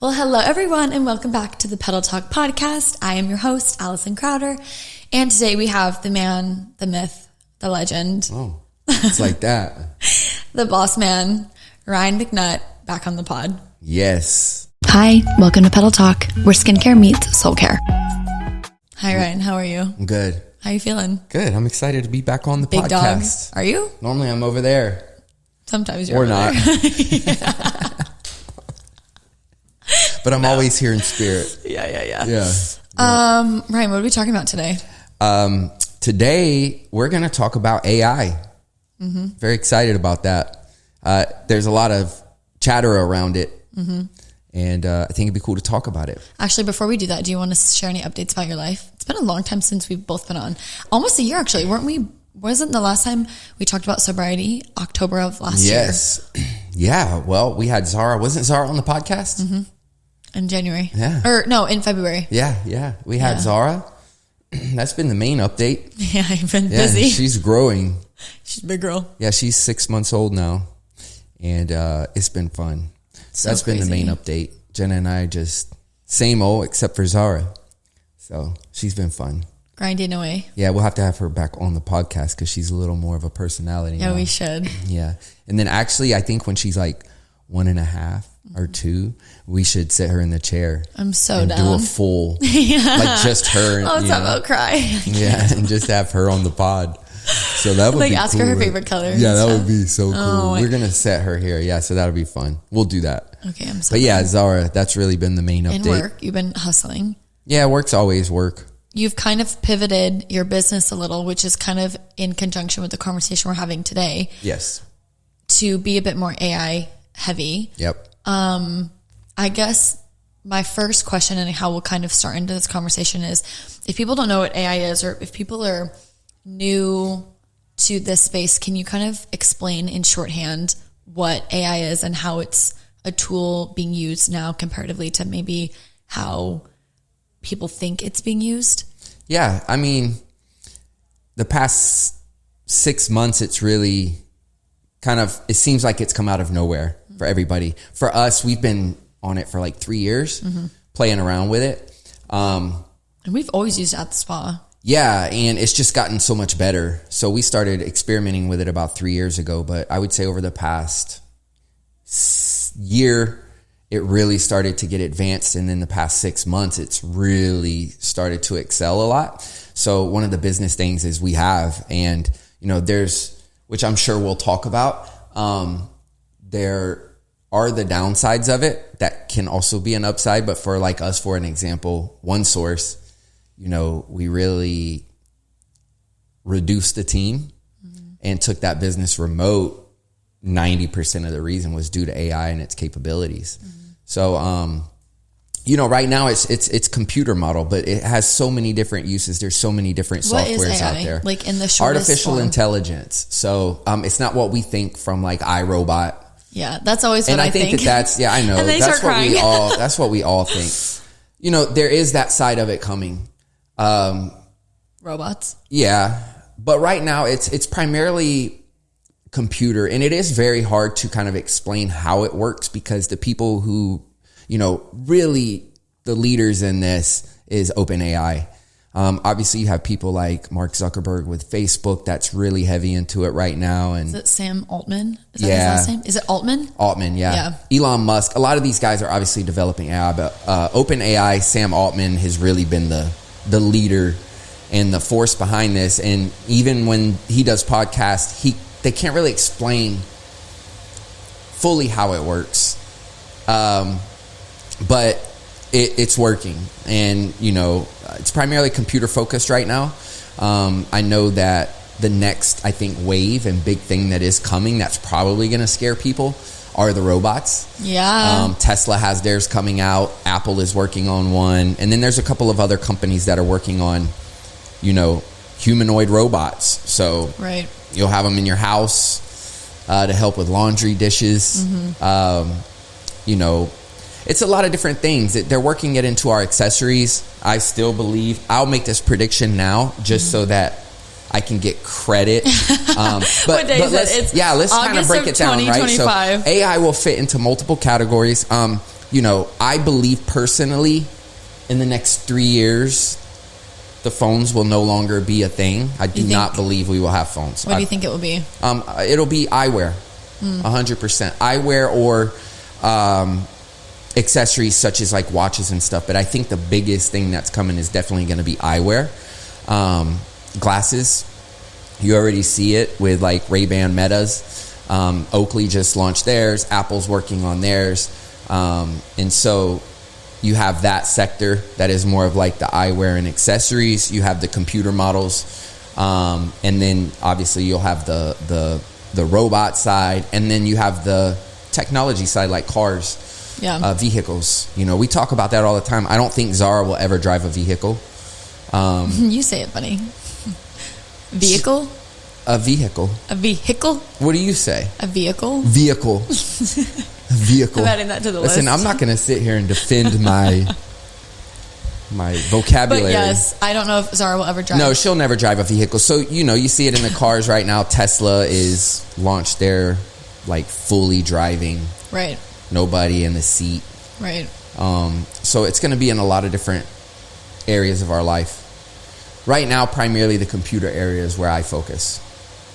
Well, hello everyone and welcome back to the Petal Talk podcast. I am your host, Allison Crowder. And today we have the man, the myth, the legend. Oh, it's like that. The boss man, Ryan McNutt, back on the pod. Yes. Hi, welcome to Petal Talk, where skincare meets soul care. Hi Ryan, how are you? I'm good. How are you feeling? Good. I'm excited to be back on the Big podcast. dog. Are you? Normally I'm over there. Sometimes you're or over not. there. But I'm always here in spirit. Yeah. Ryan, what are we talking about today? Today we're going to talk about AI. Mm-hmm. Very excited about that. There's a lot of chatter around it. Mm-hmm. And I think it'd be cool to talk about it. Actually, before we do that, do you want to share any updates about your life? It's been a long time since we've both been on. Almost a year, actually. Wasn't the last time we talked about sobriety October of last year? Yes. Yeah. Well, we had Zara. Wasn't Zara on the podcast? Mm-hmm. In January. Yeah. Or no, in February. Yeah. We had Zara. That's been the main update. Yeah, I've been busy. She's growing. She's a big girl. Yeah, she's 6 months old now. And it's been fun. So that's crazy. been the main update. Jenna and I just same old except for Zara. So she's been fun. Grinding away. Yeah, we'll have to have her back on the podcast because she's a little more of a personality. Yeah, now. we should. Yeah. And then actually, I think when she's like 1.5 or 2, we should sit her in the chair. I'm so and down. do a full, like just her. Oh, it's about cry. Yeah, and just have her on the pod. So that would like be ask cool. her favorite color. Yeah, that would be so cool. Oh, we're going to set her here. Yeah, so that'll be fun. We'll do that. Okay, I'm so But yeah, Zara, that's really been the main update. In work, you've been hustling. Yeah, work's always work. You've kind of pivoted your business a little, which is kind of in conjunction with the conversation we're having today. Yes. To be a bit more AI heavy. Yep. I guess my first question and how we'll kind of start into this conversation is if people don't know what AI is or if people are new to this space, can you kind of explain in shorthand what AI is and how it's a tool being used now comparatively to maybe how people think it's being used? Yeah, I mean, the past 6 months, it's really kind of, it seems like it's come out of nowhere for everybody. For us, we've been on it for like 3 years, playing around with it. And we've always used it at the spa. Yeah, and it's just gotten so much better. So we started experimenting with it about 3 years ago, but I would say over the past year, it really started to get advanced. And in the past 6 months, it's really started to excel a lot. So one of the business things is we have, and there's, which I'm sure we'll talk about, there are the downsides of it that can also be an upside. But for like us, for an example, one source, we really reduced the team and took that business remote. 90% of the reason was due to AI and its capabilities. So, right now it's computer model, but it has so many different uses. There's so many different softwares out there. Like in the shortest artificial form. Intelligence. So, it's not what we think from like iRobot. Yeah, that's always what I think. And I think that's, yeah, I know. And they that's start crying. That's what we all think. There is that side of it coming. Robots. Yeah. But right now it's primarily computer, and it is very hard to kind of explain how it works because the people who, really the leaders in this is OpenAI. Obviously you have people like Mark Zuckerberg with Facebook that's really heavy into it right now. And is it Sam Altman? Is that his last name? Is it Altman? Altman, yeah. Elon Musk. A lot of these guys are obviously developing AI, but OpenAI, Sam Altman has really been the leader and the force behind this. And even when he does podcasts, they can't really explain fully how it works. But it's working, and it's primarily computer focused right now. I know that the next, I think, wave and big thing that is coming that's probably going to scare people are the robots. Yeah. Tesla has theirs coming out. Apple is working on one, and then there's a couple of other companies that are working on, humanoid robots. So right. You'll have them in your house to help with laundry, dishes. It's a lot of different things. They're working it into our accessories. I still believe, I'll make this prediction now just so that I can get credit. But let's kind of break it down, right? So AI will fit into multiple categories. I believe personally in the next 3 years, the phones will no longer be a thing. I do not believe we will have phones. What do you think it will be? It'll be eyewear, 100%. Eyewear or accessories such as like watches and stuff. But I think the biggest thing that's coming is definitely going to be eyewear. Glasses. You already see it with like Ray-Ban Metas. Oakley just launched theirs. Apple's working on theirs. And so you have that sector that is more of like the eyewear and accessories. You have the computer models. And then obviously you'll have the robot side. And then you have the technology side like cars, vehicles. We talk about that all the time. I don't think Zara will ever drive a vehicle. You say it funny. Vehicle? A vehicle. A vehicle? What do you say? A vehicle? Vehicle. Vehicle. I'm adding that to the list. Listen, I'm not going to sit here and defend my vocabulary. But yes, I don't know if Zara will ever drive. No, she'll never drive a vehicle. So, you see it in the cars right now. Tesla is launched their like fully driving. Right. Nobody in the seat. Right. So it's going to be in a lot of different areas of our life. Right now, primarily the computer area is where I focus.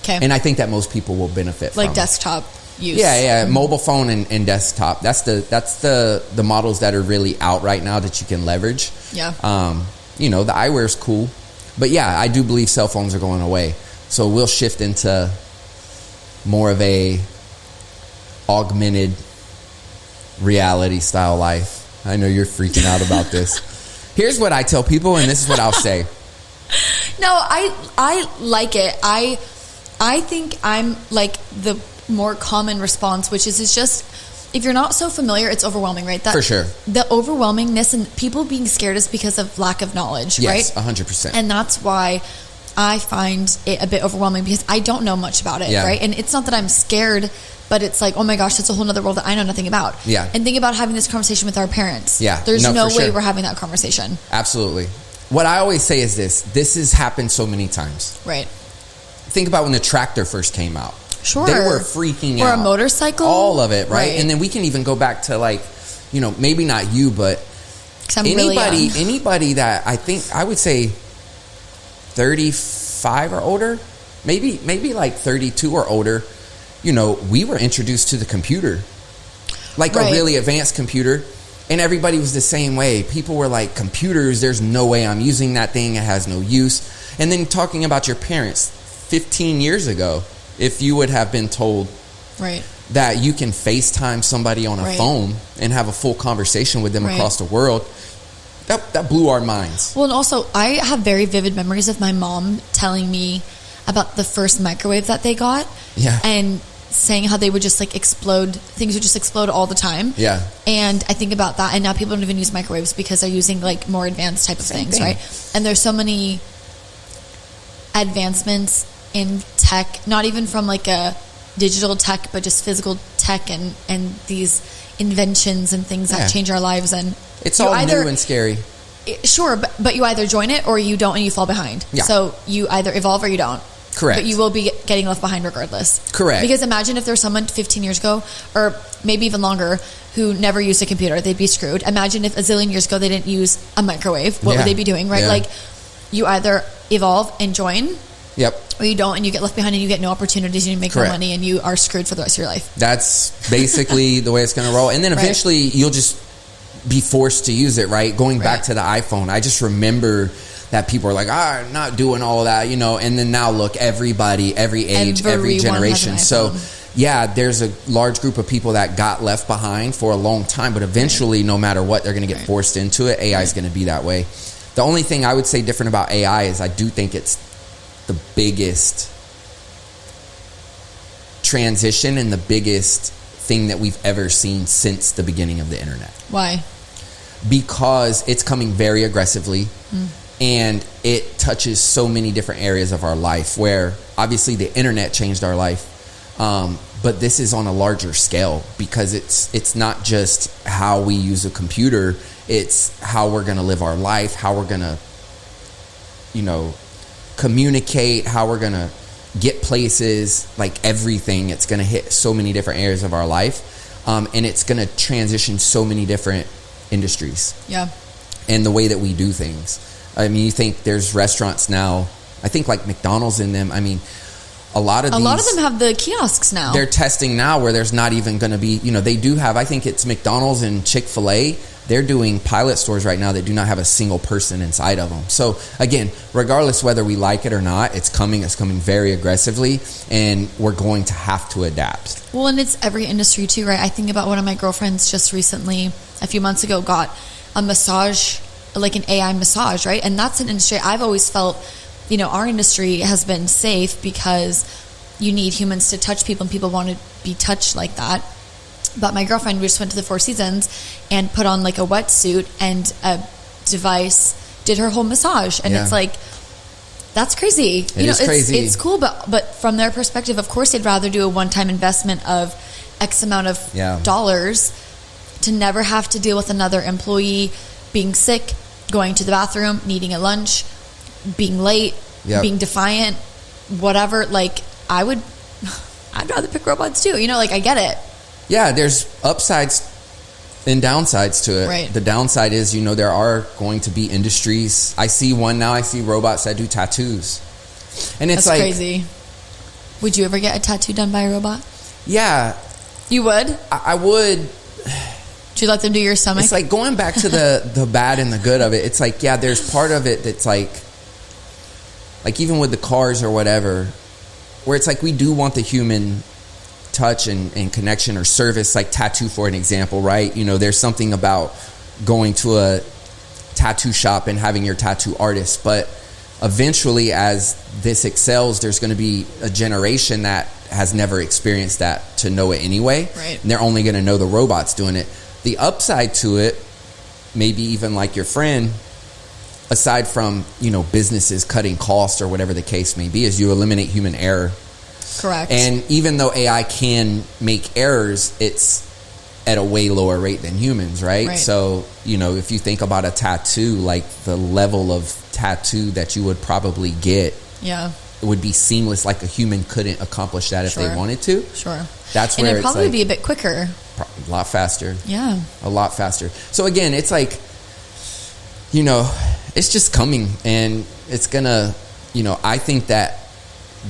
Okay. And I think that most people will benefit from. Like desktop use. Yeah. Mobile phone and desktop. That's the models that are really out right now that you can leverage. Yeah. The eyewear is cool. But yeah, I do believe cell phones are going away. So we'll shift into more of a augmented reality style life. I know you're freaking out about this. Here's what I tell people, and this is what I'll say. No, I like it. I think I'm like the more common response, which is just if you're not so familiar, it's overwhelming, right? For sure. The overwhelmingness and people being scared is because of lack of knowledge, yes, right? 100%. And that's why I find it a bit overwhelming because I don't know much about it, right? And it's not that I'm scared, but it's like, oh my gosh, that's a whole other world that I know nothing about. Yeah. And think about having this conversation with our parents. Yeah. There's no way we're having that conversation. Absolutely. What I always say is this has happened so many times. Right. Think about when the tractor first came out. Sure. They were freaking out. Or a motorcycle. All of it, right? And then we can even go back to like, maybe not you, but anybody that I would say 35 or older, maybe like 32 or older, we were introduced to the computer. Like a really advanced computer. And everybody was the same way. People were like, computers, there's no way I'm using that thing. It has no use. And then talking about your parents 15 years ago, if you would have been told that you can FaceTime somebody on a phone and have a full conversation with them across the world, that blew our minds. Well, and also, I have very vivid memories of my mom telling me about the first microwave that they got. Yeah. And saying how they would just like explode, things would just explode all the time. Yeah. And I think about that, and now people don't even use microwaves because they're using like more advanced type of things, right? And there's so many advancements in tech, not even from like a digital tech, but just physical tech and these inventions and things that change our lives. And it's all new and scary. Sure, but you either join it or you don't, and you fall behind. Yeah. So you either evolve or you don't. Correct. But you will be getting left behind regardless. Correct. Because imagine if there's someone 15 years ago, or maybe even longer, who never used a computer. They'd be screwed. Imagine if a zillion years ago they didn't use a microwave. What would they be doing, right? Like, you either evolve and join, or you don't, and you get left behind and you get no opportunities and you make no money and you are screwed for the rest of your life. That's basically the way it's going to roll. And then eventually you'll just be forced to use it, right? Going back to the iPhone, I just remember that people are like, I'm not doing all of that, and then now look, everybody, every age, every generation. So yeah, there's a large group of people that got left behind for a long time, but eventually, no matter what, they're going to get forced into it. AI is going to be that way. The only thing I would say different about AI is I do think it's the biggest transition and the biggest thing that we've ever seen since the beginning of the internet. Why? Because it's coming very aggressively. And it touches so many different areas of our life, where obviously the internet changed our life. But this is on a larger scale, because it's not just how we use a computer. It's how we're going to live our life, how we're going to, communicate, how we're going to get places, like everything. It's going to hit so many different areas of our life. And it's going to transition so many different industries. Yeah. And the way that we do things. I mean, you think there's restaurants now, I think like McDonald's in them. I mean, a lot of them have the kiosks now. They're testing now where there's not even going to be, they do have, I think it's McDonald's and Chick-fil-A. They're doing pilot stores right now that do not have a single person inside of them. So again, regardless whether we like it or not, it's coming very aggressively, and we're going to have to adapt. Well, and it's every industry too, right? I think about one of my girlfriends just recently, a few months ago, got a massage, like an AI massage, right? And that's an industry I've always felt, our industry has been safe because you need humans to touch people and people want to be touched like that. But my girlfriend, we just went to the Four Seasons and put on like a wetsuit, and a device did her whole massage. And it's like, that's crazy. It is crazy. It's cool, but from their perspective, of course, they'd rather do a one-time investment of X amount of dollars to never have to deal with another employee being sick, going to the bathroom, needing a lunch, being late, being defiant, whatever. Like, I'd rather pick robots too. I get it. Yeah, there's upsides and downsides to it. Right. The downside is, there are going to be industries. I see one now. I see robots that do tattoos. And it's That's crazy. Would you ever get a tattoo done by a robot? Yeah. You would? I would. Would you let them do your stomach? It's like going back to the bad and the good of it. It's like, there's part of it that's like even with the cars or whatever, where it's like we do want the human touch and connection or service, like tattoo for an example, right? There's something about going to a tattoo shop and having your tattoo artist, but eventually as this excels, there's going to be a generation that has never experienced that to know it anyway. Right. And they're only going to know the robots doing it. The upside to it, maybe even like your friend, aside from, businesses cutting costs or whatever the case may be, is you eliminate human error. Correct. And even though AI can make errors, it's at a way lower rate than humans, right? So, if you think about a tattoo, like the level of tattoo that you would probably get, it would be seamless, like a human couldn't accomplish that if they wanted to. Sure. That's where it'd probably be a bit quicker. A lot faster. Yeah. A lot faster. So again, it's like, it's just coming, and it's gonna, I think that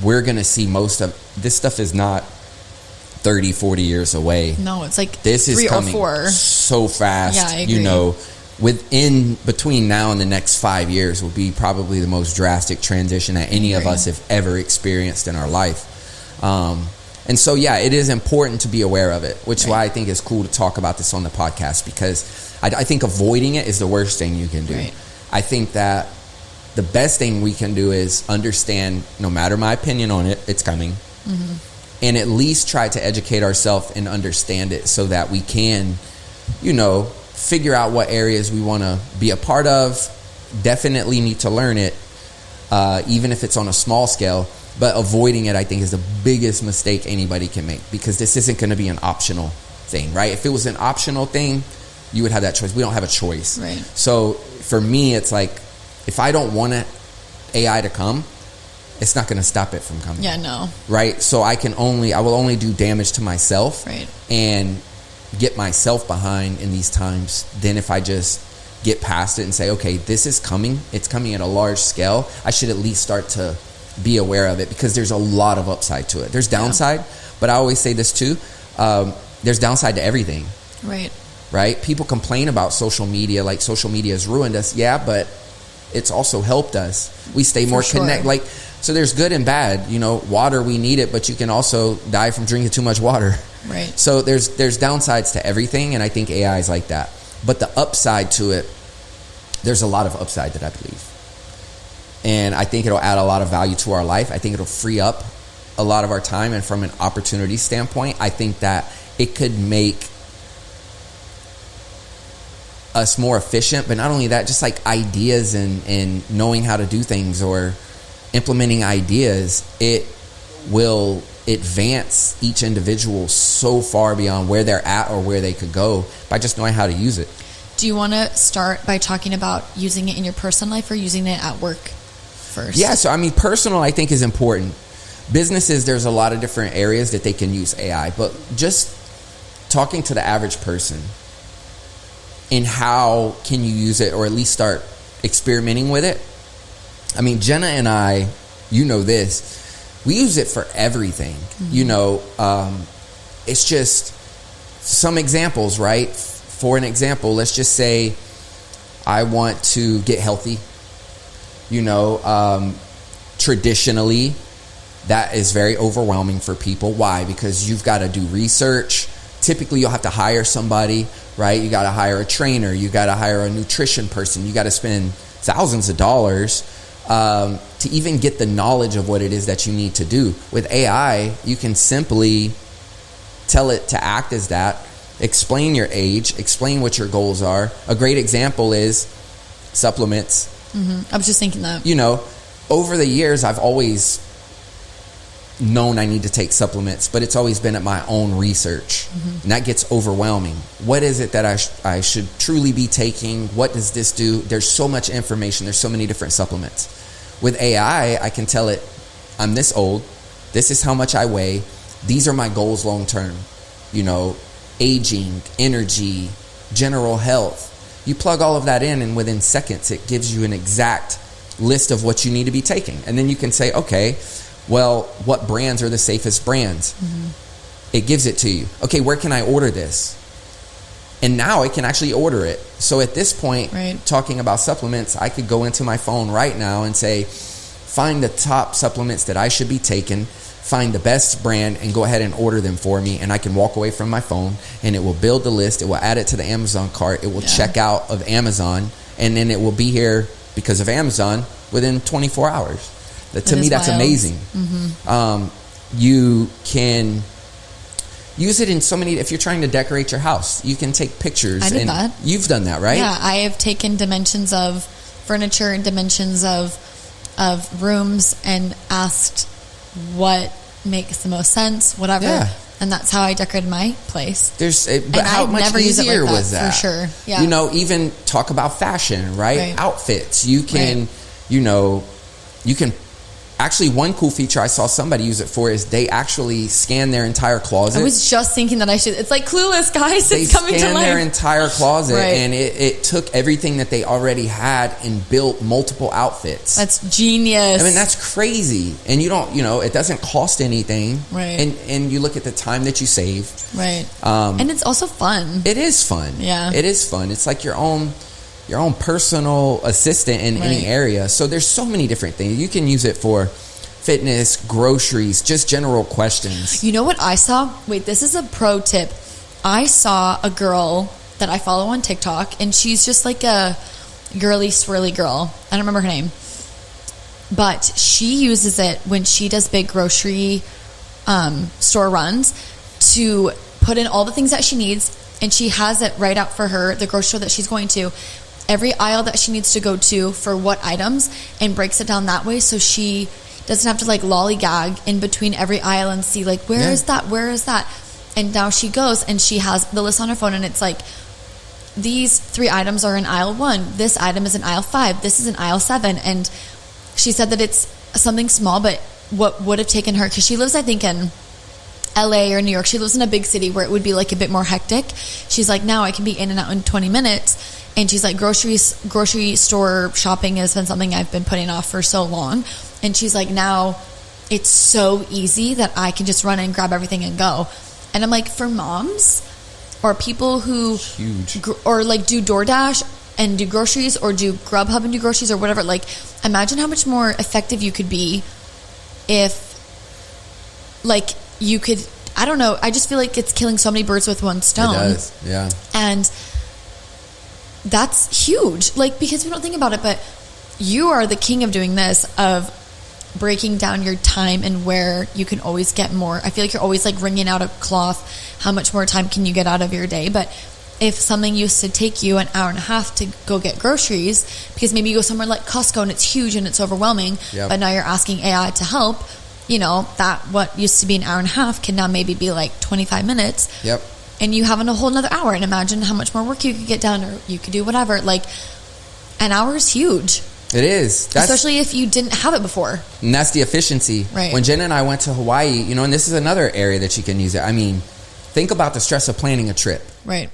we're going to see most of this stuff is not 30, 40 years away. No, it's like this 3 is coming or 4 so fast. Yeah, I agree. Between now and the next 5 years will be probably the most drastic transition that any of us have ever experienced in our life. And so, it is important to be aware of it, which is why I think it's cool to talk about this on the podcast, because I think avoiding it is the worst thing you can do. Right. I think that the best thing we can do is understand, no matter my opinion on it, it's coming. Mm-hmm. And at least try to educate ourselves and understand it so that we can, figure out what areas we want to be a part of. Definitely need to learn it, even if it's on a small scale. But avoiding it, I think, is the biggest mistake anybody can make, because this isn't going to be an optional thing, right? If it was an optional thing, you would have that choice. We don't have a choice. Right. So for me, it's like, if I don't want AI to come, it's not going to stop it from coming. Yeah, no. Right? So I will only do damage to myself, right, and get myself behind in these times. Then if I just get past it and say, okay, this is coming. It's coming at a large scale. I should at least start to be aware of it, because there's a lot of upside to it. There's downside, but I always say this too. There's downside to everything. Right? People complain about social media, like social media has ruined us. Yeah, but it's also helped us. We stay more connected. So there's good and bad. Water, we need it, but you can also die from drinking too much water. Right. So there's downsides to everything, and I think AI is like that. But the upside to it, there's a lot of upside that I believe. And I think it'll add a lot of value to our life. I think it'll free up a lot of our time. And from an opportunity standpoint, I think that it could make us more efficient. But not only that, just like ideas and knowing how to do things or implementing ideas, it will advance each individual so far beyond where they're at or where they could go by just knowing how to use it. Do you want to start by talking about using it in your personal life or using it at work first? Yeah, so personal, I think, is important. Businesses, there's a lot of different areas that they can use AI, but just talking to the average person and how can you use it or at least start experimenting with it. I mean, Jenna and I, you know this, we use it for everything. You know, it's just some examples, right? For an example, let's just say I want to get healthy. You know, traditionally, that is very overwhelming for people. Why? Because you've got to do research. Typically, you'll have to hire somebody, right? You got to hire a trainer. You got to hire a nutrition person. You got to spend thousands of dollars to even get the knowledge of what it is that you need to do. With AI, you can simply tell it to act as that, explain your age, explain what your goals are. A great example is supplements. I was just thinking that. You know, over the years, I've always known I need to take supplements, but it's always been at my own research. And that gets overwhelming. What is it that I should truly be taking? What does this do? There's so much information. There's so many different supplements. With AI, I can tell it, I'm this old. This is how much I weigh. These are my goals long term. You know, aging, energy, general health. You plug all of that in, and within seconds, it gives you an exact list of what you need to be taking. And then you can say, okay, well, what brands are the safest brands? It gives it to you. Okay, where can I order this? And now I can actually order it. So at this point, talking about supplements, I could go into my phone right now and say, find the top supplements that I should be taking, find the best brand, and go ahead and order them for me. And I can walk away from my phone, and it will build the list. It will add it to the Amazon cart. It will check out of Amazon, and then it will be here because of Amazon within 24 hours. To me, that's wild. Amazing. You can use it in so many. If you're trying to decorate your house, you can take pictures. I did that. You've done that, right? Yeah, I have taken dimensions of furniture and dimensions of rooms and asked what makes the most sense, whatever. Yeah. And that's how I decorated my place. But how much easier was that? For sure. Yeah. You know, even talk about fashion, right? Outfits. You can, you know, you can. Actually, one cool feature I saw somebody use it for is they actually scan their entire closet. I was just thinking that I should. It's like Clueless, guys. It's coming to life. They scan their entire closet, and it took everything that they already had and built multiple outfits. That's genius. I mean, that's crazy. And you don't, you know, it doesn't cost anything. Right. And you look at the time that you saved. Right. And it's also fun. It is fun. Yeah. It is fun. It's like your own personal assistant in any area. So there's so many different things. You can use it for fitness, groceries, just general questions. You know what I saw? Wait, this is a pro tip. I saw a girl that I follow on TikTok, and she's just like a girly, swirly girl. I don't remember her name. But she uses it when she does big grocery store runs to put in all the things that she needs, and she has it right out for her, the grocery store that she's going to, every aisle that she needs to go to for what items, and breaks it down that way so she doesn't have to like lollygag in between every aisle and see like where is that. And now she goes and she has the list on her phone, and it's like, these 3 items are in aisle 1, this item is in aisle 5, this is in aisle 7. And she said that it's something small, but what would have taken her, because she lives I think in LA or New York, she lives in a big city where it would be like a bit more hectic. She's like, now I can be in and out in 20 minutes. And she's like, grocery store shopping has been something I've been putting off for so long. And she's like, now it's so easy that I can just run and grab everything and go. And I'm like, for moms or people who or like do DoorDash and do groceries, or do Grubhub and do groceries, or whatever, like imagine how much more effective you could be if like you could, I don't know, I just feel like it's killing so many birds with one stone. It does, yeah. And that's huge, like, because we don't think about it, but you are the king of doing this, of breaking down your time and where you can always get more. I feel like you're always like wringing out a cloth, how much more time can you get out of your day? But if something used to take you an hour and a half to go get groceries, because maybe you go somewhere like Costco and it's huge and it's overwhelming, but now you're asking AI to help, you know, that what used to be an hour and a half can now maybe be like 25 minutes. Yep. And you have a whole another hour, and imagine how much more work you could get done, or you could do whatever. Like, an hour is huge. It is. Especially if you didn't have it before. And that's the efficiency. Right. When Jen and I went to Hawaii, you know, and this is another area that you can use it. I mean, think about the stress of planning a trip. Right.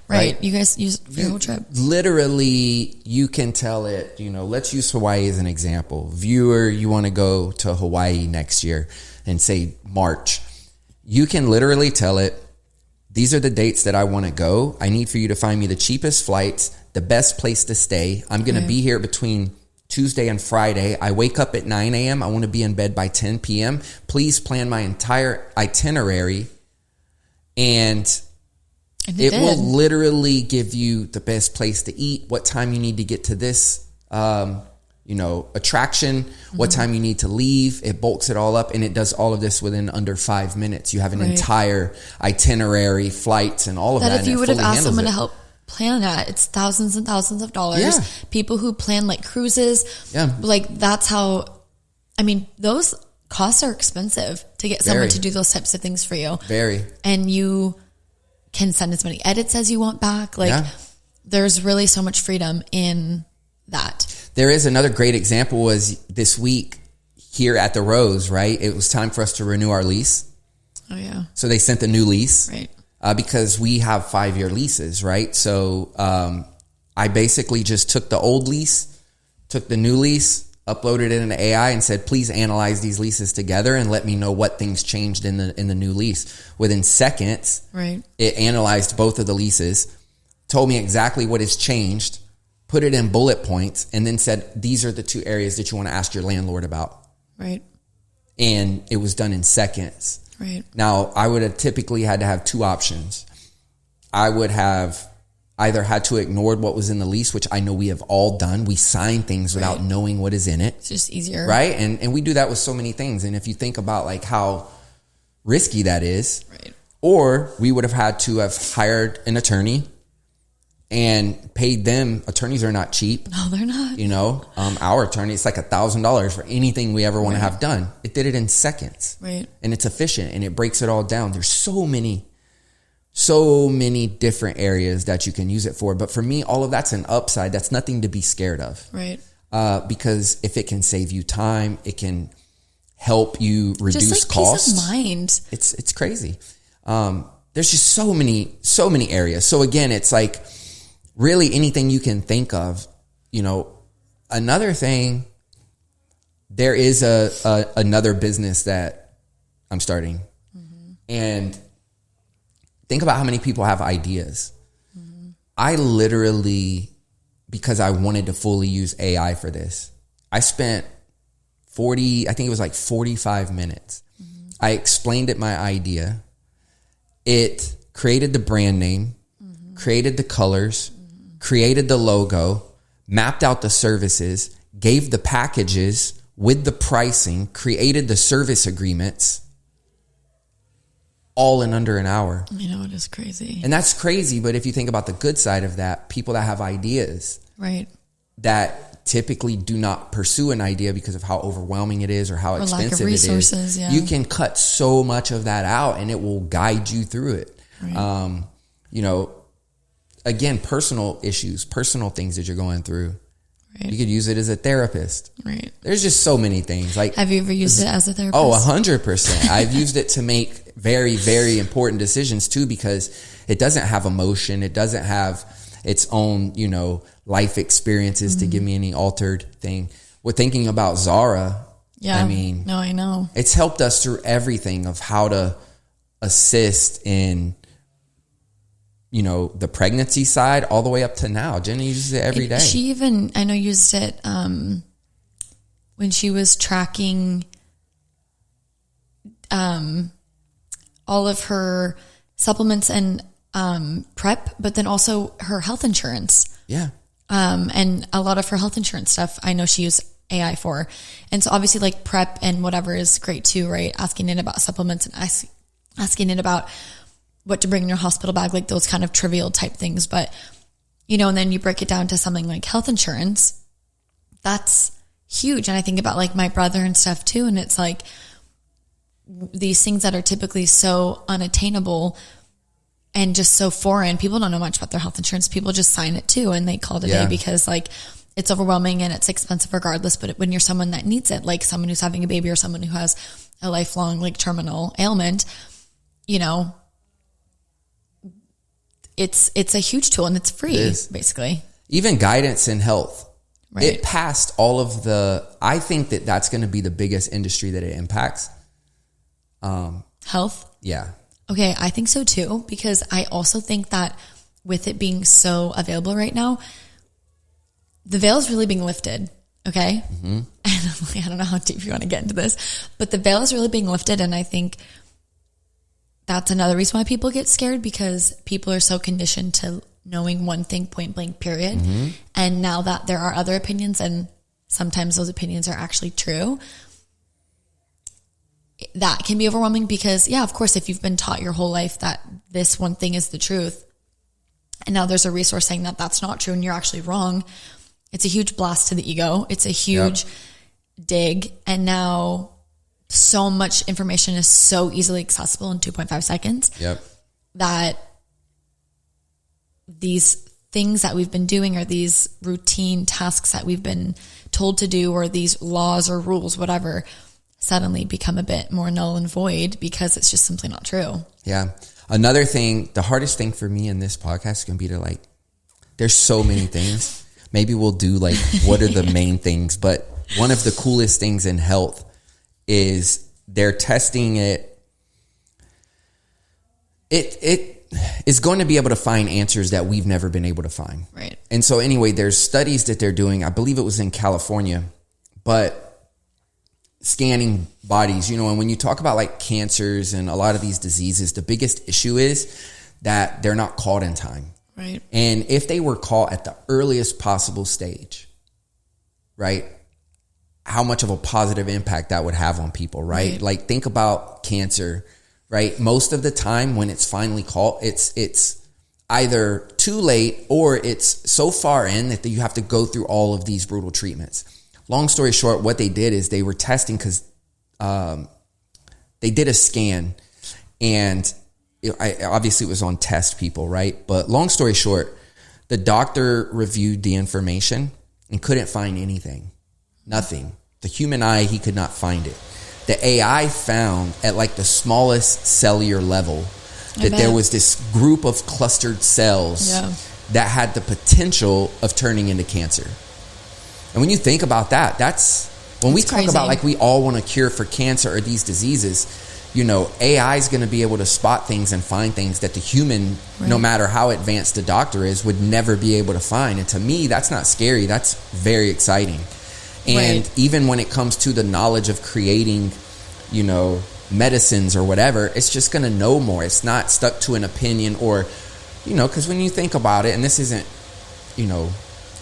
Right. You guys use it for your whole trip. Literally, you can tell it, let's use Hawaii as an example. Viewer, you want to go to Hawaii next year and say March. You can literally tell it, these are the dates that I want to go. I need for you to find me the cheapest flights, the best place to stay. I'm going to be here between Tuesday and Friday. I wake up at 9 a.m. I want to be in bed by 10 p.m. Please plan my entire itinerary. And it will literally give you the best place to eat, what time you need to get to this, attraction, what time you need to leave. It bulks it all up, and it does all of this within under 5 minutes. You have an entire itinerary, flights, and all of that. That if you would have asked someone to help plan that, it's thousands and thousands of dollars. Yeah. People who plan like cruises, that's how, those costs are expensive to get someone to do those types of things for you. And you can send as many edits as you want back. There's really so much freedom in that. There is another great example was this week here at the Rose, right? It was time for us to renew our lease. Oh yeah. So they sent the new lease. Right. Because we have 5-year leases, right? So I basically just took the old lease, took the new lease, uploaded it into AI and said, please analyze these leases together and let me know what things changed in the new lease. Within seconds, it analyzed both of the leases, told me exactly what has changed, put it in bullet points, and then said, these are the 2 areas that you want to ask your landlord about. Right. And it was done in seconds. Right. Now, I would have typically had to have 2 options. I would have either had to ignore what was in the lease, which I know we have all done. We sign things without knowing what is in it. It's just easier. Right? And we do that with so many things. And if you think about how risky that is, or we would have had to have hired an attorney and paid them. Attorneys are not cheap. No, they're not. Our attorney, it's like $1,000 for anything we ever want to have done. It did it in seconds. Right. And it's efficient and it breaks it all down. There's so many different areas that you can use it for. But for me, all of that's an upside. That's nothing to be scared of. Right. Because if it can save you time, it can help you reduce costs. Peace of mind. It's crazy. There's just so many areas. So again, it's really anything you can think of. Another thing, there is another business that I'm starting. And think about how many people have ideas. I literally, because I wanted to fully use AI for this, I spent 45 minutes. I explained it my idea. It created the brand name, created the colors, created the logo, mapped out the services, gave the packages with the pricing, created the service agreements, all in under an hour. It is crazy. And that's crazy, but if you think about the good side of that, people that have ideas, that typically do not pursue an idea because of how overwhelming it is or how expensive it is. Yeah. You can cut so much of that out and it will guide you through it. Again, personal issues, personal things that you're going through. You could use it as a therapist. There's just so many things. Have you ever used it as a therapist? Oh, 100%. I've used it to make very, very important decisions too, because it doesn't have emotion. It doesn't have its own, life experiences to give me any altered thing. We're thinking about Zara. Yeah. I know. It's helped us through everything of how to assist in, the pregnancy side all the way up to now. Jenny uses it every day. She even, I know, used it when she was tracking all of her supplements and prep, but then also her health insurance. Yeah. And a lot of her health insurance stuff, I know she used AI for. And so obviously prep and whatever is great too, right? Asking it about supplements and asking it about what to bring in your hospital bag, those kind of trivial type things. But, and then you break it down to something like health insurance. That's huge. And I think about my brother and stuff too. And it's these things that are typically so unattainable and just so foreign. People don't know much about their health insurance. People just sign it too. And they call it a day because it's overwhelming and it's expensive regardless. But when you're someone that needs it, someone who's having a baby or someone who has a lifelong terminal ailment, it's a huge tool and it's free, basically. Even guidance in health. Right. It passed all of I think that's going to be the biggest industry that it impacts. Health? Yeah. Okay, I think so too, because I also think that with it being so available right now, the veil is really being lifted. Okay. Mm-hmm. And I don't know how deep you want to get into this, but the veil is really being lifted. And I think that's another reason why people get scared, because people are so conditioned to knowing one thing, point blank, period. Mm-hmm. And now that there are other opinions, and sometimes those opinions are actually true, that can be overwhelming, because yeah, of course, if you've been taught your whole life that this one thing is the truth, and now there's a resource saying that that's not true and you're actually wrong, it's a huge blast to the ego. It's a huge dig. And now so much information is so easily accessible in 2.5 seconds that these things that we've been doing, or these routine tasks that we've been told to do, or these laws or rules, whatever, suddenly become a bit more null and void because it's just simply not true. Yeah. Another thing, the hardest thing for me in this podcast is going to be to there's so many things. Maybe we'll do what are the main things, but one of the coolest things in health is they're testing it. It is going to be able to find answers that we've never been able to find. Right. And so anyway, there's studies that they're doing. I believe it was in California, but scanning bodies, and when you talk about cancers and a lot of these diseases, the biggest issue is that they're not caught in time. Right. And if they were caught at the earliest possible stage, right, how much of a positive impact that would have on people, right? Think about cancer, right? Most of the time when it's finally caught, it's either too late or it's so far in that you have to go through all of these brutal treatments. Long story short, what they did is they were testing because they did a scan, and obviously it was on test people, right? But long story short, the doctor reviewed the information and couldn't find anything. Nothing. The human eye, he could not find it. The AI found at the smallest cellular level that there was this group of clustered cells that had the potential of turning into cancer. And when you think about that, that's when we talk about we all want a cure for cancer or these diseases, AI is going to be able to spot things and find things that the human, no matter how advanced the doctor is, would never be able to find. And to me, that's not scary. That's very exciting. And even when it comes to the knowledge of creating, medicines or whatever, it's just going to know more. It's not stuck to an opinion or, because when you think about it, and this isn't,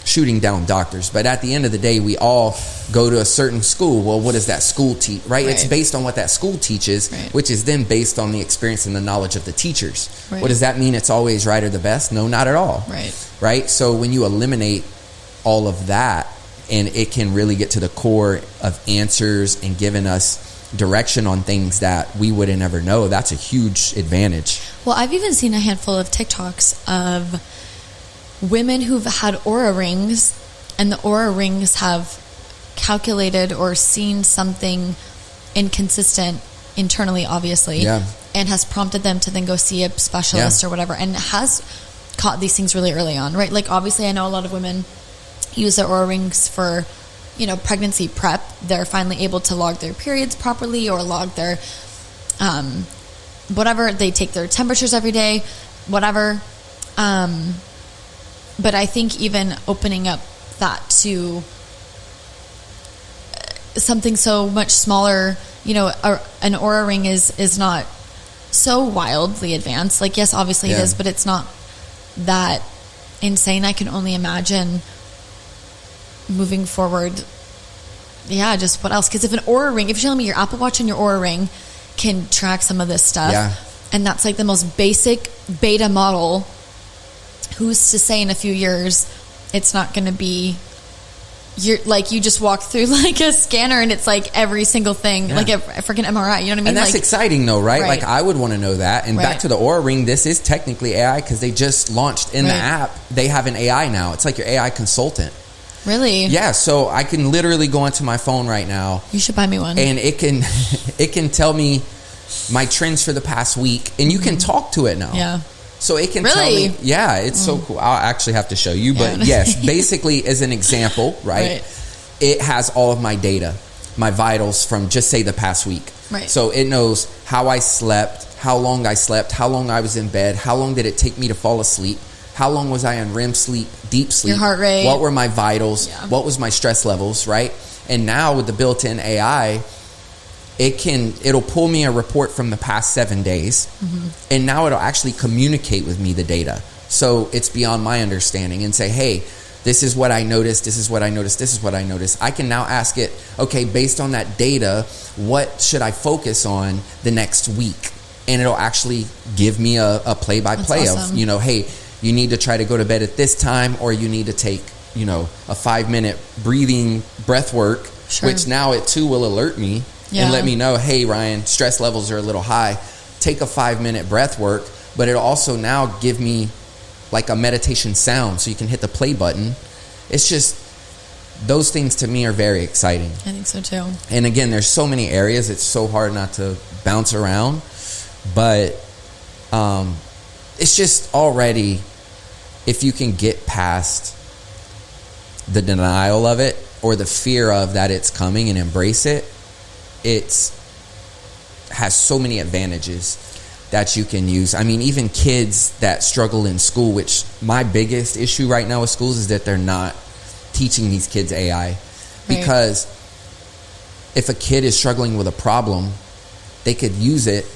shooting down doctors, but at the end of the day, we all go to a certain school. Well, what does that school teach, right? It's based on what that school teaches, which is then based on the experience and the knowledge of the teachers. What does that mean? It's always right or the best? No, not at all. Right? So when you eliminate all of that, and it can really get to the core of answers and giving us direction on things that we wouldn't ever know, that's a huge advantage. Well, I've even seen a handful of TikToks of women who've had aura rings, and the aura rings have calculated or seen something inconsistent internally, obviously, and has prompted them to then go see a specialist or whatever, and has caught these things really early on, right? Obviously, I know a lot of women use their aura rings for, pregnancy prep. They're finally able to log their periods properly, or log their, whatever. They take their temperatures every day, whatever. But I think even opening up that to something so much smaller, an aura ring is not so wildly advanced. Yes, obviously it is, but it's not that insane. I can only imagine moving forward. Yeah, just what else? Because if an aura ring, if you're telling me your Apple Watch and your aura ring can track some of this stuff, and that's the most basic beta model, who's to say in a few years it's not going to be you just walk through a scanner and it's every single thing, a freaking MRI, you know what I mean? And that's exciting though, right? I would want to know that. And back to the Aura Ring, this is technically AI because they just launched in the app. They have an AI now. It's like your AI consultant. Really? Yeah. So I can literally go onto my phone right now. You should buy me one. And it can tell me my trends for the past week, and you can talk to it now. Yeah. So it can tell Really? me, yeah, it's so cool. I'll actually have to show you, but yes, basically as an example, right? It has all of my data, my vitals from just say the past week. Right. So it knows how I slept, how long I slept, how long I was in bed, how long did it take me to fall asleep, how long was I in REM sleep, deep sleep, your heart rate, what were my vitals, what was my stress levels, right? And now with the built-in AI, it'll pull me a report from the past 7 days, and now it'll actually communicate with me the data. So it's beyond my understanding and say, hey, this is what I noticed, this is what I noticed, this is what I noticed. I can now ask it, okay, based on that data, what should I focus on the next week? And it'll actually give me a play-by-play of, hey, you need to try to go to bed at this time, or you need to take, a 5-minute breathing breath work, which now it too will alert me and let me know, hey, Ryan, stress levels are a little high. Take a 5-minute breath work, but it'll also now give me like a meditation sound, so you can hit the play button. It's just, those things to me are very exciting. I think so too. And again, there's so many areas, it's so hard not to bounce around, but it's just already, if you can get past the denial of it or the fear of that it's coming and embrace it, has so many advantages that you can use. I mean, even kids that struggle in school, which my biggest issue right now with schools is that they're not teaching these kids AI. Because if a kid is struggling with a problem, they could use it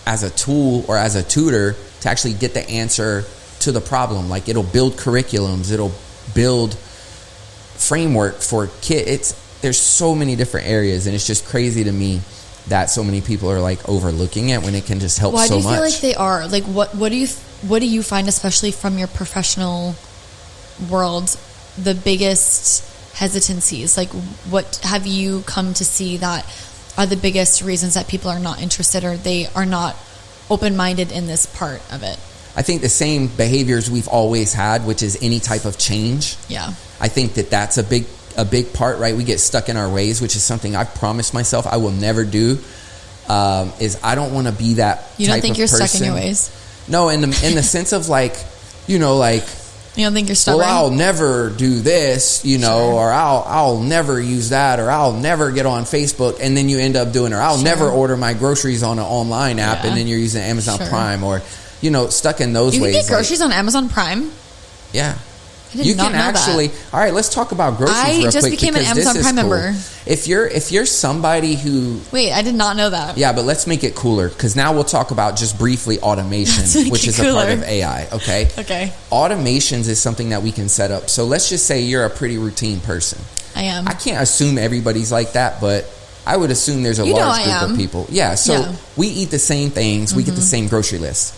as a tool or as a tutor to actually get the answer to the problem. Like, it'll build curriculums, it'll build framework for kids. There's so many different areas, and it's just crazy to me that so many people are like overlooking it when it can just help so much. Why do you feel like they are? Like, what do you find, especially from your professional world, the biggest hesitancies? Like, what have you come to see that are the biggest reasons that people are not interested, or they are not open-minded in this part of it? I think the same behaviors we've always had, which is any type of change. Yeah. I think that's a big part, right? We get stuck in our ways, which is something I've promised myself I will never do. Is I don't want to be that type of person. You don't think you're stuck in your ways? No, in the sense of like, you don't think you're stubborn? Well, I'll never do this, or I'll never use that, or I'll never get on Facebook, and then you end up doing, or I'll never order my groceries on an online app, and then you're using Amazon Prime, or stuck in those ways. You can get groceries on Amazon Prime? Yeah. I did not know that. All right, let's talk about groceries real quick. I just became an Amazon Prime member. If you're somebody who... Wait, I did not know that. Yeah, but let's make it cooler, because now we'll talk about just briefly automation, which is a part of AI, okay? Okay. Automations is something that we can set up. So let's just say you're a pretty routine person. I am. I can't assume everybody's like that, but I would assume there's a large group of people. Yeah, so we eat the same things. We get the same grocery list.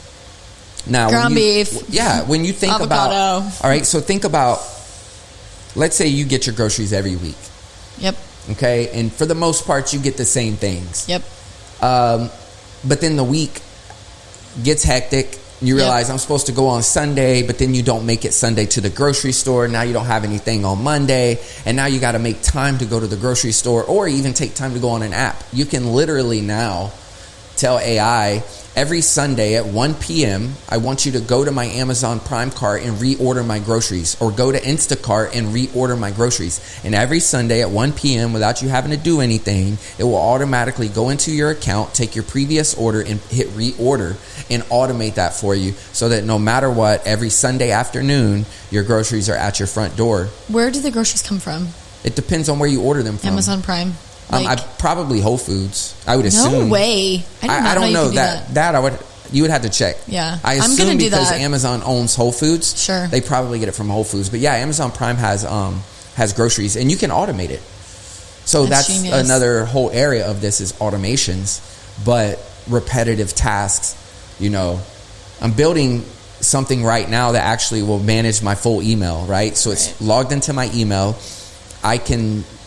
Now, ground beef. Yeah, when you think avocado. All right, so think about, let's say you get your groceries every week. Yep. Okay, and for the most part, you get the same things. Yep. But then the week gets hectic. You realize I'm supposed to go on Sunday, but then you don't make it Sunday to the grocery store. Now you don't have anything on Monday, and now you got to make time to go to the grocery store, or even take time to go on an app. You can literally now tell AI, every Sunday at 1 p.m., I want you to go to my Amazon Prime cart and reorder my groceries, or go to Instacart and reorder my groceries. And every Sunday at 1 p.m., without you having to do anything, it will automatically go into your account, take your previous order and hit reorder, and automate that for you, so that no matter what, every Sunday afternoon, your groceries are at your front door. Where do the groceries come from? It depends on where you order them from. Amazon Prime. I probably Whole Foods. I would assume. No way. I don't know that. That I would. You would have to check. Yeah, I assume because Amazon owns Whole Foods. Sure. They probably get it from Whole Foods. But yeah, Amazon Prime has groceries, and you can automate it. So that's another whole area of this is automations, but repetitive tasks. I'm building something right now that actually will manage my full email. Right. So it's logged into my email.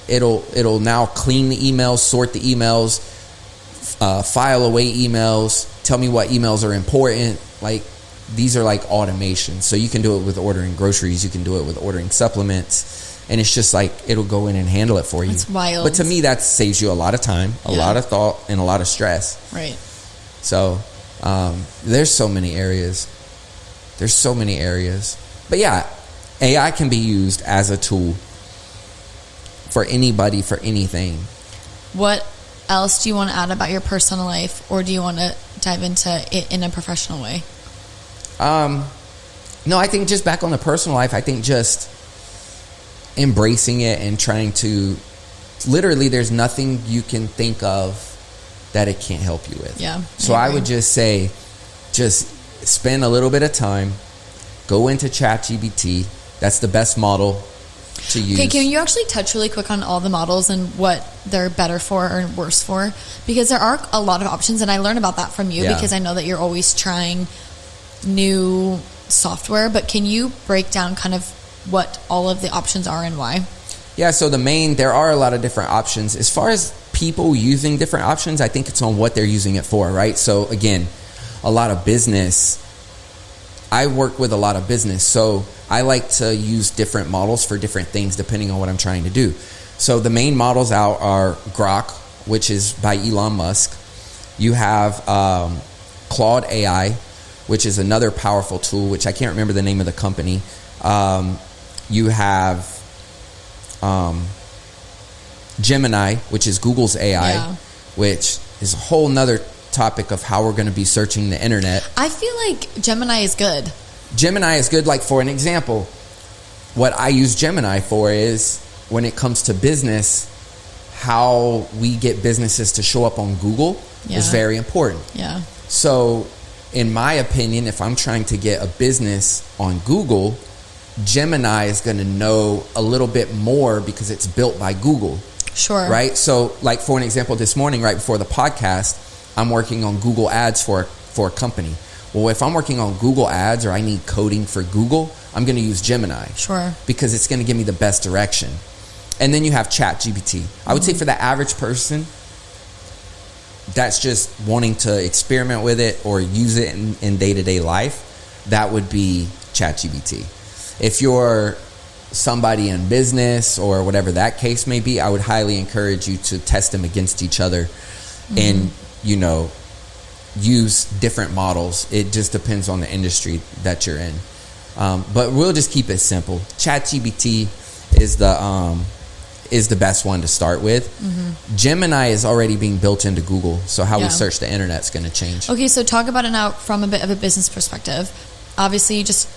It'll now clean the emails, sort the emails, file away emails, tell me what emails are important. Like, these are like automations. So you can do it with ordering groceries, you can do it with ordering supplements, and it's just like it'll go in and handle it for you. It's wild. But to me, that saves you a lot of time, a lot of thought, and a lot of stress. Right. So there's so many areas. There's so many areas. But yeah, AI can be used as a tool for anybody, for anything. What else do you want to add about your personal life, or do you want to dive into it in a professional way? No, I think just back on the personal life, I think just embracing it and trying to, literally, there's nothing you can think of that it can't help you with. Yeah. So I would just say, just spend a little bit of time, go into ChatGPT. That's the best model to use. Okay, can you actually touch really quick on all the models and what they're better for or worse for? Because there are a lot of options, and I learned about that from you because I know that you're always trying new software, but can you break down kind of what all of the options are and why? Yeah, so there are a lot of different options. As far as people using different options, I think it's on what they're using it for, right? So again, a lot of business, I work with a lot of business, so I like to use different models for different things depending on what I'm trying to do. So the main models out are Grok, which is by Elon Musk. You have Claude AI, which is another powerful tool, which I can't remember the name of the company. You have Gemini, which is Google's AI, which is a whole nother topic of how we're going to be searching the internet. I feel like Gemini is good. Gemini is good. Like, for an example, what I use Gemini for is when it comes to business, how we get businesses to show up on Google is very important. Yeah. So in my opinion, if I'm trying to get a business on Google, Gemini is going to know a little bit more because it's built by Google. Sure. Right? So, like, for an example, this morning, right before the podcast, I'm working on Google Ads for a company. Well, if I'm working on Google Ads or I need coding for Google, I'm going to use Gemini. Sure. Because it's going to give me the best direction. And then you have ChatGPT. I would say for the average person that's just wanting to experiment with it or use it in day-to-day life, that would be ChatGPT. If you're somebody in business or whatever that case may be, I would highly encourage you to test them against each other and, use different models. It just depends on the industry that you're in. But we'll just keep it simple. ChatGPT is the best one to start with. Gemini is already being built into Google, so how we search the internet is going to change. Okay, so talk about it now from a bit of a business perspective. Obviously, you just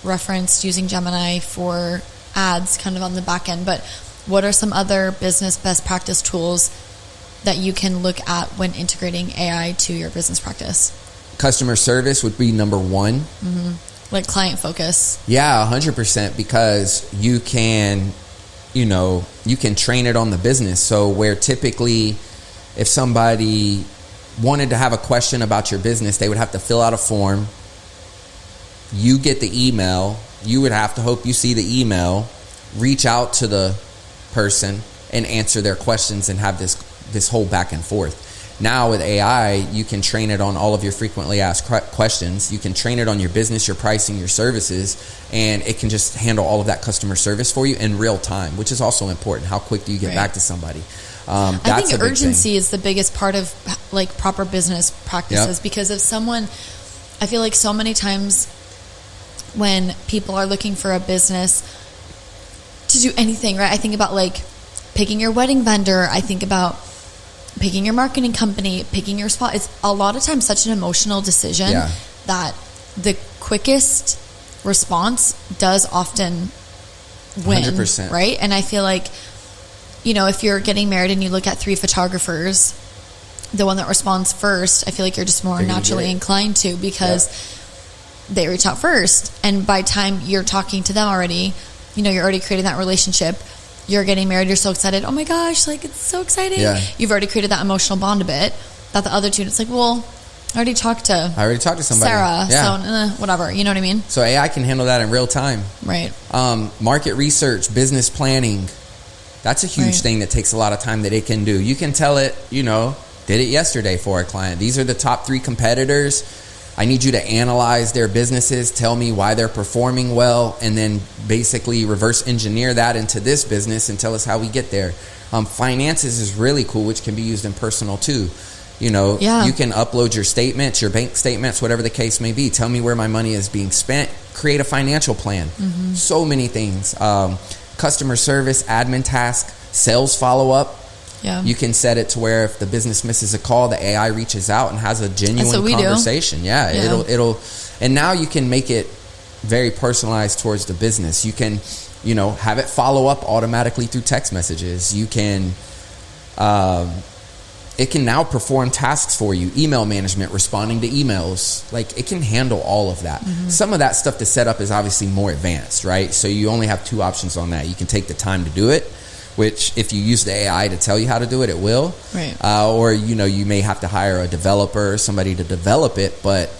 referenced using Gemini for ads kind of on the back end, but what are some other business best practice tools that you can look at when integrating AI to your business practice? Customer service would be number one. Like client focus. Yeah, 100%, because you can train it on the business. So where typically if somebody wanted to have a question about your business, they would have to fill out a form. You get the email. You would have to hope you see the email, reach out to the person and answer their questions and have this whole back and forth. Now with AI, you can train it on all of your frequently asked questions. You can train it on your business, your pricing, your services, and it can just handle all of that customer service for you in real time, which is also important. How quick do you get back to somebody? I think urgency is the biggest part of like proper business practices, because if someone, I feel like so many times when people are looking for a business to do anything, right? I think about like picking your wedding vendor. I think about picking your marketing company, picking your spot. It's a lot of times such an emotional decision that the quickest response does often win, 100%. right? And I feel like, if you're getting married and you look at 3 photographers, the one that responds first, I feel like you're just more naturally inclined to, because they reach out first. And by the time you're talking to them already, you're already creating that relationship. You're getting married, you're so excited. Oh my gosh, like it's so exciting. Yeah. You've already created that emotional bond a bit. That the other two, it's like, well, I already talked to somebody. Sarah, so whatever. You know what I mean? So AI can handle that in real time. Right. Market research, business planning. That's a huge thing that takes a lot of time that it can do. You can tell it, did it yesterday for a client. These are the top 3 competitors. I need you to analyze their businesses, tell me why they're performing well, and then basically reverse engineer that into this business and tell us how we get there. Finances is really cool, which can be used in personal too. You know, Yeah. you can upload your statements, your bank statements, whatever the case may be. Tell me where my money is being spent. Create a financial plan. So many things. Customer service, admin task, sales follow-up. Yeah. You can set it to where if the business misses a call, the AI reaches out and has a genuine conversation. Yeah, it'll, and now you can make it very personalized towards the business. You can, you know, have it follow up automatically through text messages. You can, it can now perform tasks for you, email management, responding to emails. Like, it can handle all of that. Some of that stuff to set up is obviously more advanced, right? So you only have two options on that. You can take the time to do it, which if you use the AI to tell you how to do it, it will. Right. Or, you know, you may have to hire a developer or somebody to develop it. But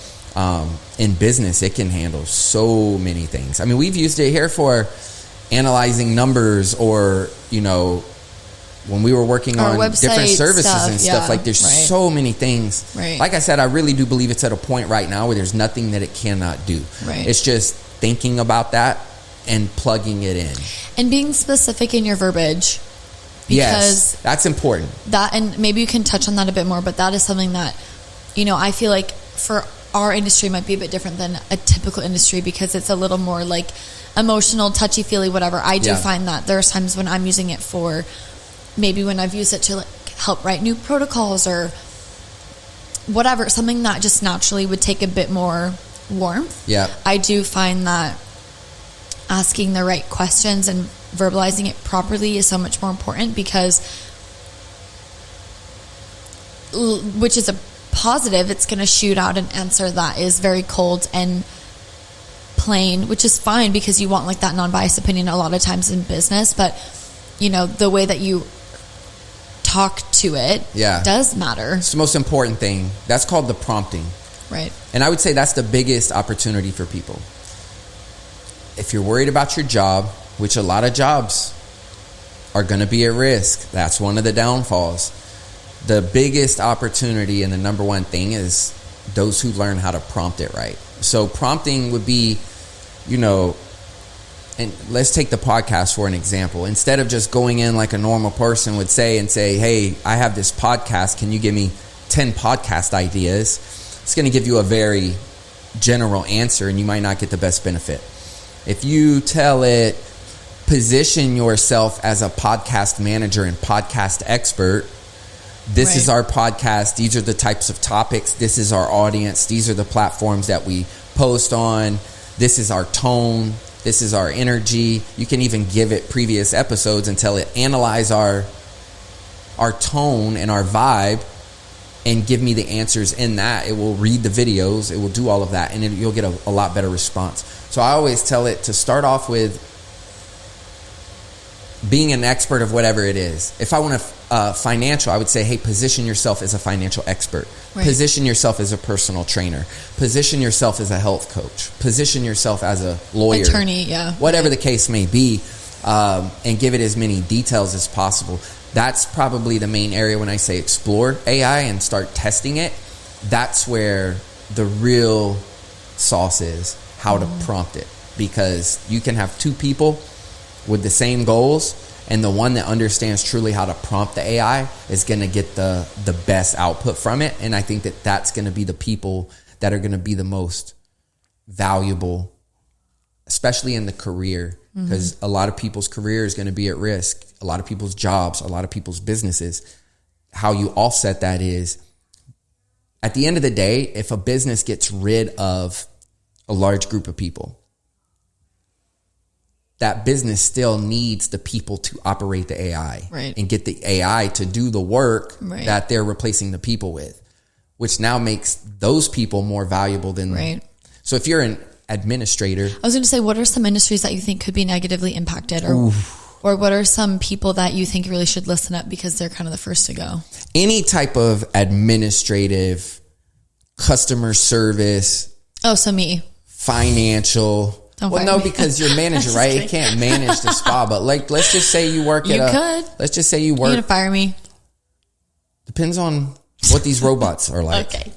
in business, it can handle so many things. I mean, we've used it here for analyzing numbers, or, you know, when we were working on different services and stuff, like there's so many things. Right. Like I said, I really do believe it's at a point right now where there's nothing that it cannot do. Right. It's just thinking about that and plugging it in. And being specific in your verbiage. Because yes, that's important. That, and maybe you can touch on that a bit more, but that is something that, you know, I feel like for our industry might be a bit different than a typical industry, because it's a little more like emotional, touchy-feely, whatever. I do find that there's times when I'm using it for, maybe when I've used it to like help write new protocols or whatever, something that just naturally would take a bit more warmth. Yeah. I do find that asking the right questions and verbalizing it properly is so much more important, because which is a positive, it's going to shoot out an answer that is very cold and plain, which is fine because you want like that non-biased opinion a lot of times in business. But, you know, the way that you talk to it does matter. It's the most important thing. That's called the prompting. Right. And I would say that's the biggest opportunity for people. If you're worried about your job, which a lot of jobs are going to be at risk, that's one of the downfalls. The biggest opportunity and the number one thing is those who learn how to prompt it right. So prompting would be, you know, and let's take the podcast for an example. Instead of just going in like a normal person would say, hey, I have this podcast. Can you give me 10 podcast ideas? It's going to give you a very general answer, and you might not get the best benefit. If you tell it, position yourself as a podcast manager and podcast expert. This is our podcast. These are the types of topics. This is our audience. These are the platforms that we post on. This is our tone. This is our energy. You can even give it previous episodes and tell it, analyze our tone and our vibe and give me the answers in that. It will read the videos. It will do all of that, and you'll get a lot better response. So I always tell it to start off with being an expert of whatever it is. If I want financial, I would say, hey, position yourself as a financial expert. Right. Position yourself as a personal trainer. Position yourself as a health coach. Position yourself as a lawyer. Attorney, whatever the case may be, and give it as many details as possible. That's probably the main area when I say explore AI and start testing it. That's where the real sauce is, how to prompt it. Because you can have two people with the same goals, and the one that understands truly how to prompt the AI is going to get the best output from it. And I think that that's going to be the people that are going to be the most valuable, especially in the career, because a lot of people's career is going to be at risk. A lot of people's jobs, a lot of people's businesses. How you offset that is, at the end of the day, if a business gets rid of a large group of people, that business still needs the people to operate the AI and get the AI to do the work that they're replacing the people with, which now makes those people more valuable than So if you're an administrator, I was going to say, what are some industries that you think could be negatively impacted, or what are some people that you think really should listen up because they're kind of the first to go? Any type of administrative, customer service. Oh, so me. Financial. Well, no, because you're manager, right? You can't manage the spa, but like, let's just say you work let's just say you work. You're going to fire me? Depends on what these robots are like. Okay.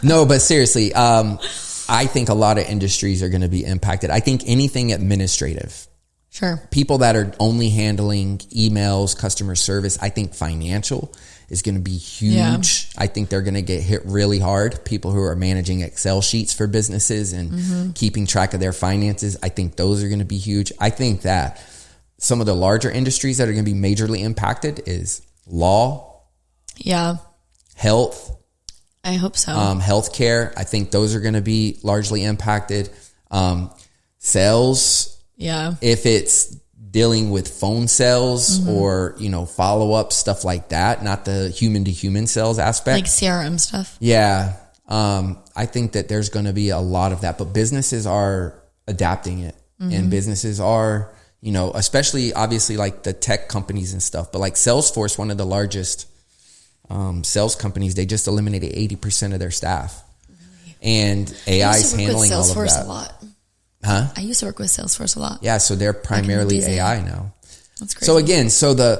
No, but seriously, I think a lot of industries are going to be impacted. I think anything administrative. Sure. People that are only handling emails, customer service, I think financial is going to be huge. I think they're going to get hit really hard. People who are managing Excel sheets for businesses and keeping track of their finances, I think those are going to be huge. I think that some of the larger industries that are going to be majorly impacted is law, health. I hope so. Healthcare. I think those are going to be largely impacted. Sales. Yeah. If it's dealing with phone sales or, follow up, stuff like that, not the human to human sales aspect. Like CRM stuff. Yeah. I think that there's going to be a lot of that, but businesses are adapting it and businesses are, especially obviously like the tech companies and stuff, but like Salesforce, one of the largest sales companies, they just eliminated 80% of their staff. And AI is handling all of that. A lot. Huh? I used to work with Salesforce a lot. Yeah, so they're primarily AI now. That's crazy. So again, a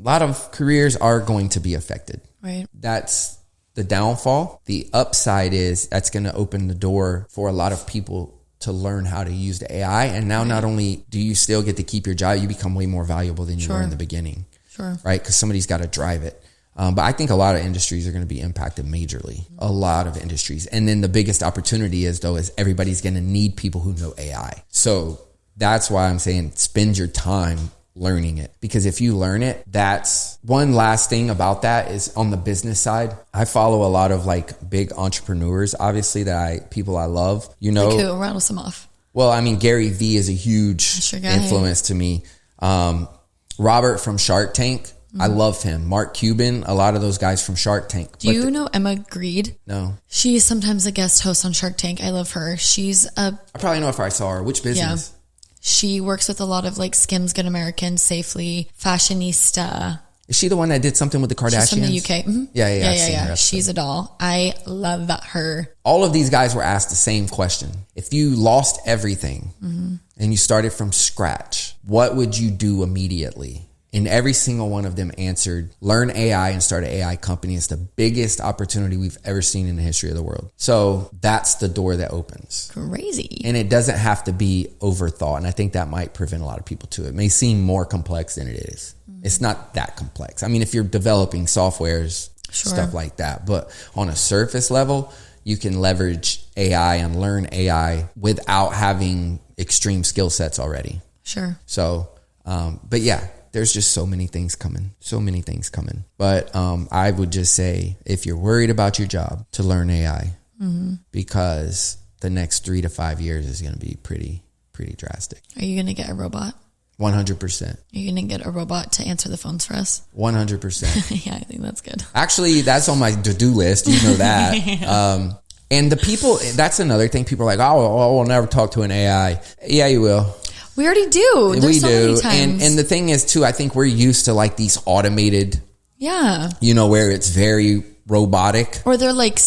lot of careers are going to be affected. Right. That's the downfall. The upside is that's going to open the door for a lot of people to learn how to use the AI. And now not only do you still get to keep your job, you become way more valuable than you were in the beginning. Sure. Right? Because somebody's got to drive it. But I think a lot of industries are going to be impacted majorly. A lot of industries. And then the biggest opportunity is everybody's going to need people who know AI. So that's why I'm saying spend your time learning it. Because if you learn it, that's one last thing about that is on the business side. I follow a lot of like big entrepreneurs, obviously, people I love. Like who? Rattle some off. Well, I mean, Gary Vee is a huge influence to me. Robert from Shark Tank. I love him. Mark Cuban, a lot of those guys from Shark Tank. Do you know Emma Grede? No. She's sometimes a guest host on Shark Tank. I love her. I probably know if I saw her. Which business? Yeah. She works with a lot of like Skims Good American, Safely, Fashionista. Is she the one that did something with the Kardashians? She's from the UK. Mm-hmm. Yeah. She's a doll. I love her. All of these guys were asked the same question. If you lost everything and you started from scratch, what would you do immediately? And every single one of them answered, learn AI and start an AI company. It's the biggest opportunity we've ever seen in the history of the world. So that's the door that opens. Crazy. And it doesn't have to be overthought. And I think that might prevent a lot of people to. It may seem more complex than it is. It's not that complex. I mean, if you're developing softwares, stuff like that. But on a surface level, you can leverage AI and learn AI without having extreme skill sets already. Sure. So, but yeah. There's just so many things coming. But I would just say, if you're worried about your job, to learn AI because the next 3 to 5 years is going to be pretty drastic. Are you going to get a robot? 100%. Are you going to get a robot to answer the phones for us? 100%. Yeah, I think that's good. Actually, that's on my to-do list. You know that. And the people, that's another thing. People are like, oh, we'll never talk to an AI. Yeah, you will. We already do. There's so many times. And the thing is too, I think we're used to like these automated, where it's very robotic. Or they're like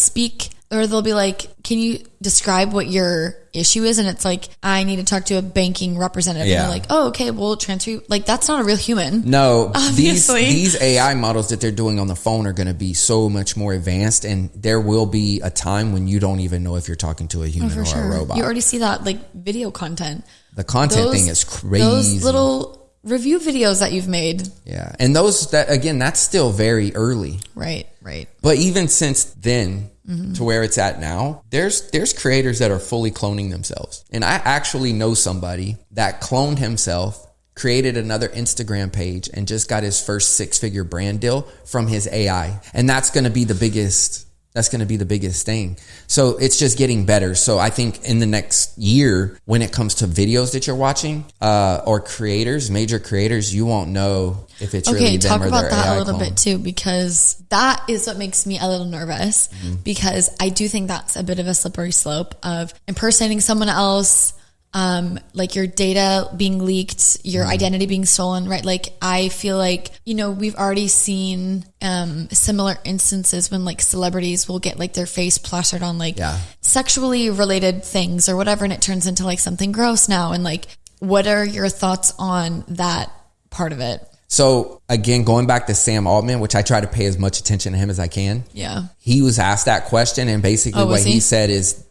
they'll be like, can you describe what your issue is? And it's like, I need to talk to a banking representative. Yeah. And they're like, oh, okay, we'll transfer you. Like, that's not a real human. No, these AI models that they're doing on the phone are going to be so much more advanced. And there will be a time when you don't even know if you're talking to a human or a robot. You already see that like video content. The content thing is crazy. Those little review videos that you've made. Yeah. And that's still very early. Right. But even since then to where it's at now, there's creators that are fully cloning themselves. And I actually know somebody that cloned himself, created another Instagram page, and just got his first 6-figure brand deal from his AI. And that's going to be the biggest thing. So it's just getting better. So I think in the next year, when it comes to videos that you're watching, or major creators, you won't know if it's really them or their AI. Okay, talk about that a little bit too, because that is what makes me a little nervous, because I do think that's a bit of a slippery slope of impersonating someone else, like your data being leaked, your identity being stolen, right? Like, I feel like, we've already seen similar instances when like celebrities will get like their face plastered on like sexually related things or whatever, and it turns into like something gross now. And like, what are your thoughts on that part of it? So again, going back to Sam Altman, which I try to pay as much attention to him as I can. Yeah. He was asked that question, and basically what he said is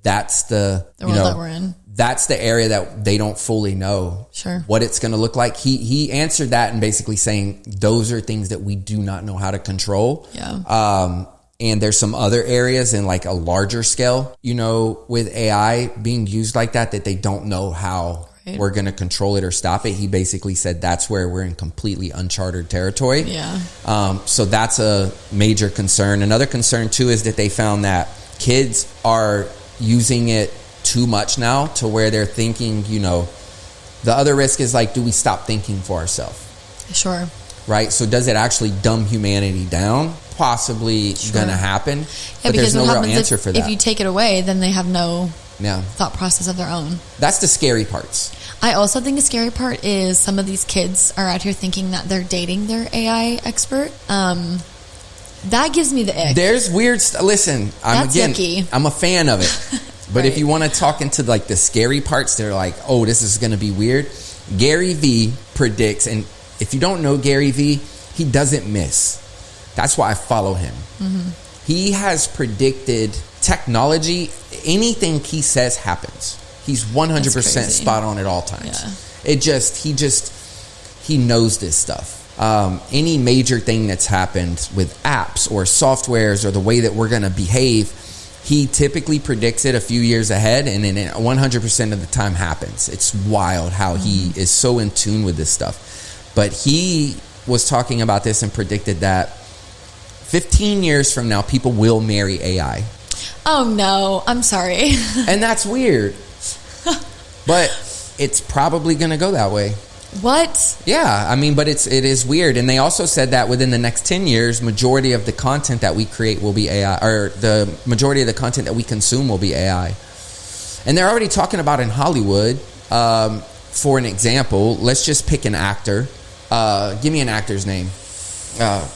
that's the world that we're in. that's the area that they don't fully know what it's going to look like. He answered that and basically saying those are things that we do not know how to control. And there's some other areas in like a larger scale, you know, with AI being used like that they don't know how we're going to control it or stop it. He basically said that's where we're in completely uncharted territory. So that's a major concern. Another concern too is that they found that kids are using it too much now to where they're thinking, you know, the other risk is like, do we stop thinking for ourselves? Right? So does it actually dumb humanity down? Possibly gonna happen, but there's no real answer for that. If you take it away, then they have no thought process of their own. That's the scary parts. I also think the scary part is some of these kids are out here thinking that they're dating their AI expert. That gives me the ick. There's weird stuff. Listen, yucky. I'm a fan of it. But if you want to talk into like the scary parts, they're like, oh, this is going to be weird. Gary Vee predicts, and if you don't know Gary Vee, he doesn't miss. That's why I follow him. He has predicted technology. Anything he says happens. He's 100% spot on at all times. He knows this stuff. Any major thing that's happened with apps or softwares or the way that we're going to behave, he typically predicts it a few years ahead, and then 100% of the time happens. It's wild how he is so in tune with this stuff. But he was talking about this and predicted that 15 years from now, people will marry AI. Oh, no. I'm sorry. And that's weird. But it's probably going to go that way. What? Yeah, I mean, but it is weird. And they also said that within the next 10 years, majority of the content that we create will be AI, or the majority of the content that we consume will be AI. And they're already talking about in Hollywood, for an example, let's just pick an actor. Give me an actor's name.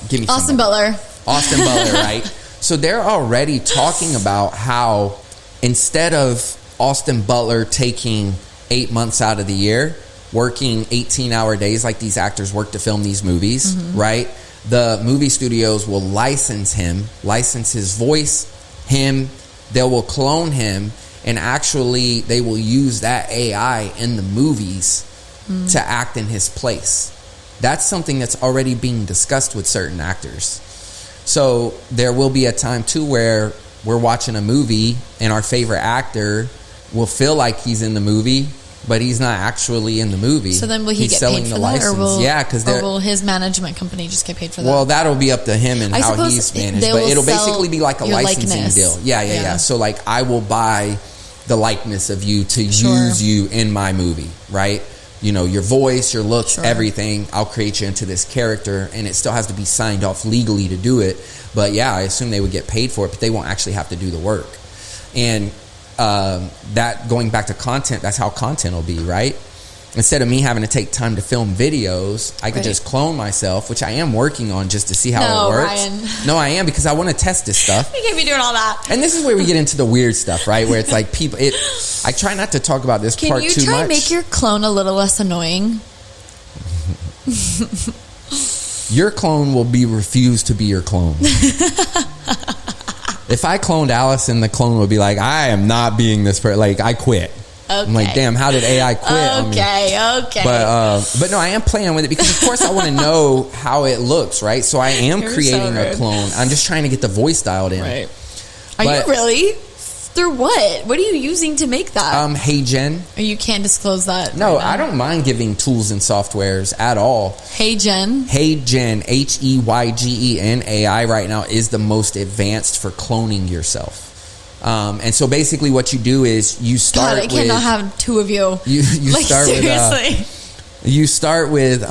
Give me Austin Butler. Austin Butler, right? So they're already talking about how instead of Austin Butler taking 8 months out of the year, working 18-hour days like these actors work to film these movies, right? The movie studios will license his voice, they will clone him, and actually they will use that AI in the movies to act in his place. That's something that's already being discussed with certain actors. So there will be a time too where we're watching a movie and our favorite actor will feel like he's in the movie, but he's not actually in the movie. So then will he get paid for that? Or will his management company just get paid for that? Well, that'll be up to him and how he's managed. But it'll basically be like a licensing deal. Yeah. So like I will buy the likeness of you to use you in my movie, right? You know, your voice, your looks, everything. I'll create you into this character, and it still has to be signed off legally to do it. But yeah, I assume they would get paid for it, but they won't actually have to do the work. And that going back to content, that's how content will be, right? Instead of me having to take time to film videos, I could just clone myself, which I am working on just to see how it works. Ryan. No, I am, because I want to test this stuff. You can't be doing all that. And this is where we get into the weird stuff, right? Where it's like people, I try not to talk about this part too much. Can you try and make your clone a little less annoying? Your clone will be refused to be your clone. If I cloned Allison, the clone would be like, I am not being this person. Like, I quit. Okay. I'm like, damn, how did AI quit on me? Okay. But no, I am playing with it because, of course, I want to know how it looks, right? So I am creating a clone. I'm just trying to get the voice dialed in. Right. Are you really? Through what? What are you using to make that? Hey Jen. Or you can't disclose that. No, I don't mind giving tools and softwares at all. Hey Jen. Hey Jen, HEYGEN AI right now is the most advanced for cloning yourself. And so basically what you do is you start I cannot have two of you. You like, start seriously. You start with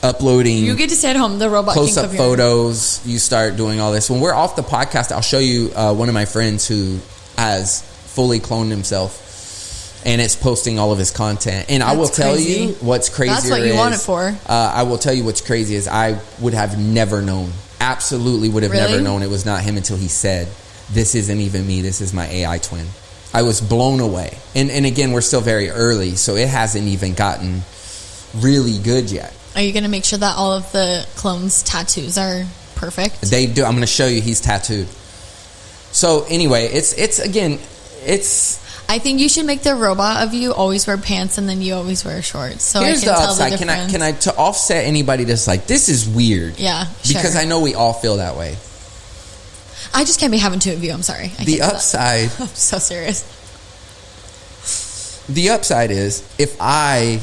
uploading. You get to stay at home. The robot close-up photos. You start doing all this. When we're off the podcast, I'll show you one of my friends who has fully cloned himself and it's posting all of his content. And I will tell you what's crazy. That's what you want it for. I will tell you what's crazy is I would have never known. Absolutely would have never known it was not him until he said, this isn't even me. This is my AI twin. I was blown away. And again, we're still very early, so it hasn't even gotten really good yet. Are you going to make sure that all of the clones' tattoos are perfect? They do. I'm going to show you he's tattooed. So anyway, it's I think you should make the robot of you always wear pants and then you always wear shorts. So here's I can the tell upside. the difference. Can I to offset anybody that's like, this is weird? Yeah, because sure. I know we all feel that way. I just can't be having two of you. I'm sorry. The upside. I'm so serious. The upside is if I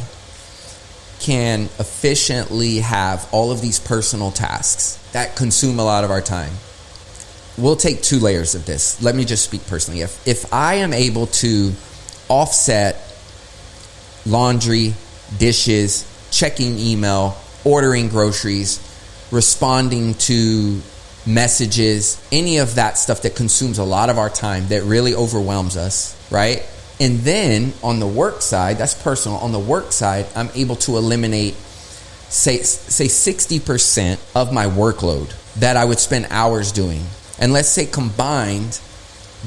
can efficiently have all of these personal tasks that consume a lot of our time. We'll take two layers of this. Let me just speak personally. If I am able to offset laundry, dishes, checking email, ordering groceries, responding to messages, any of that stuff that consumes a lot of our time that really overwhelms us, right? And then on the work side, that's personal. On the work side, I'm able to eliminate, say 60% of my workload that I would spend hours doing. And let's say combined,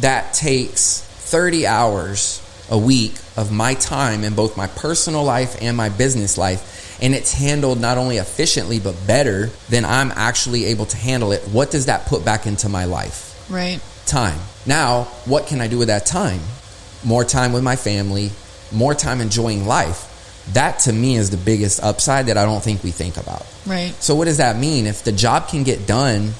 that takes 30 hours a week of my time in both my personal life and my business life. And it's handled not only efficiently, but better than I'm actually able to handle it. What does that put back into my life? Right. Time. Now, what can I do with that time? More time with my family, more time enjoying life. That to me is the biggest upside that I don't think we think about. Right. So what does that mean? If the job can get done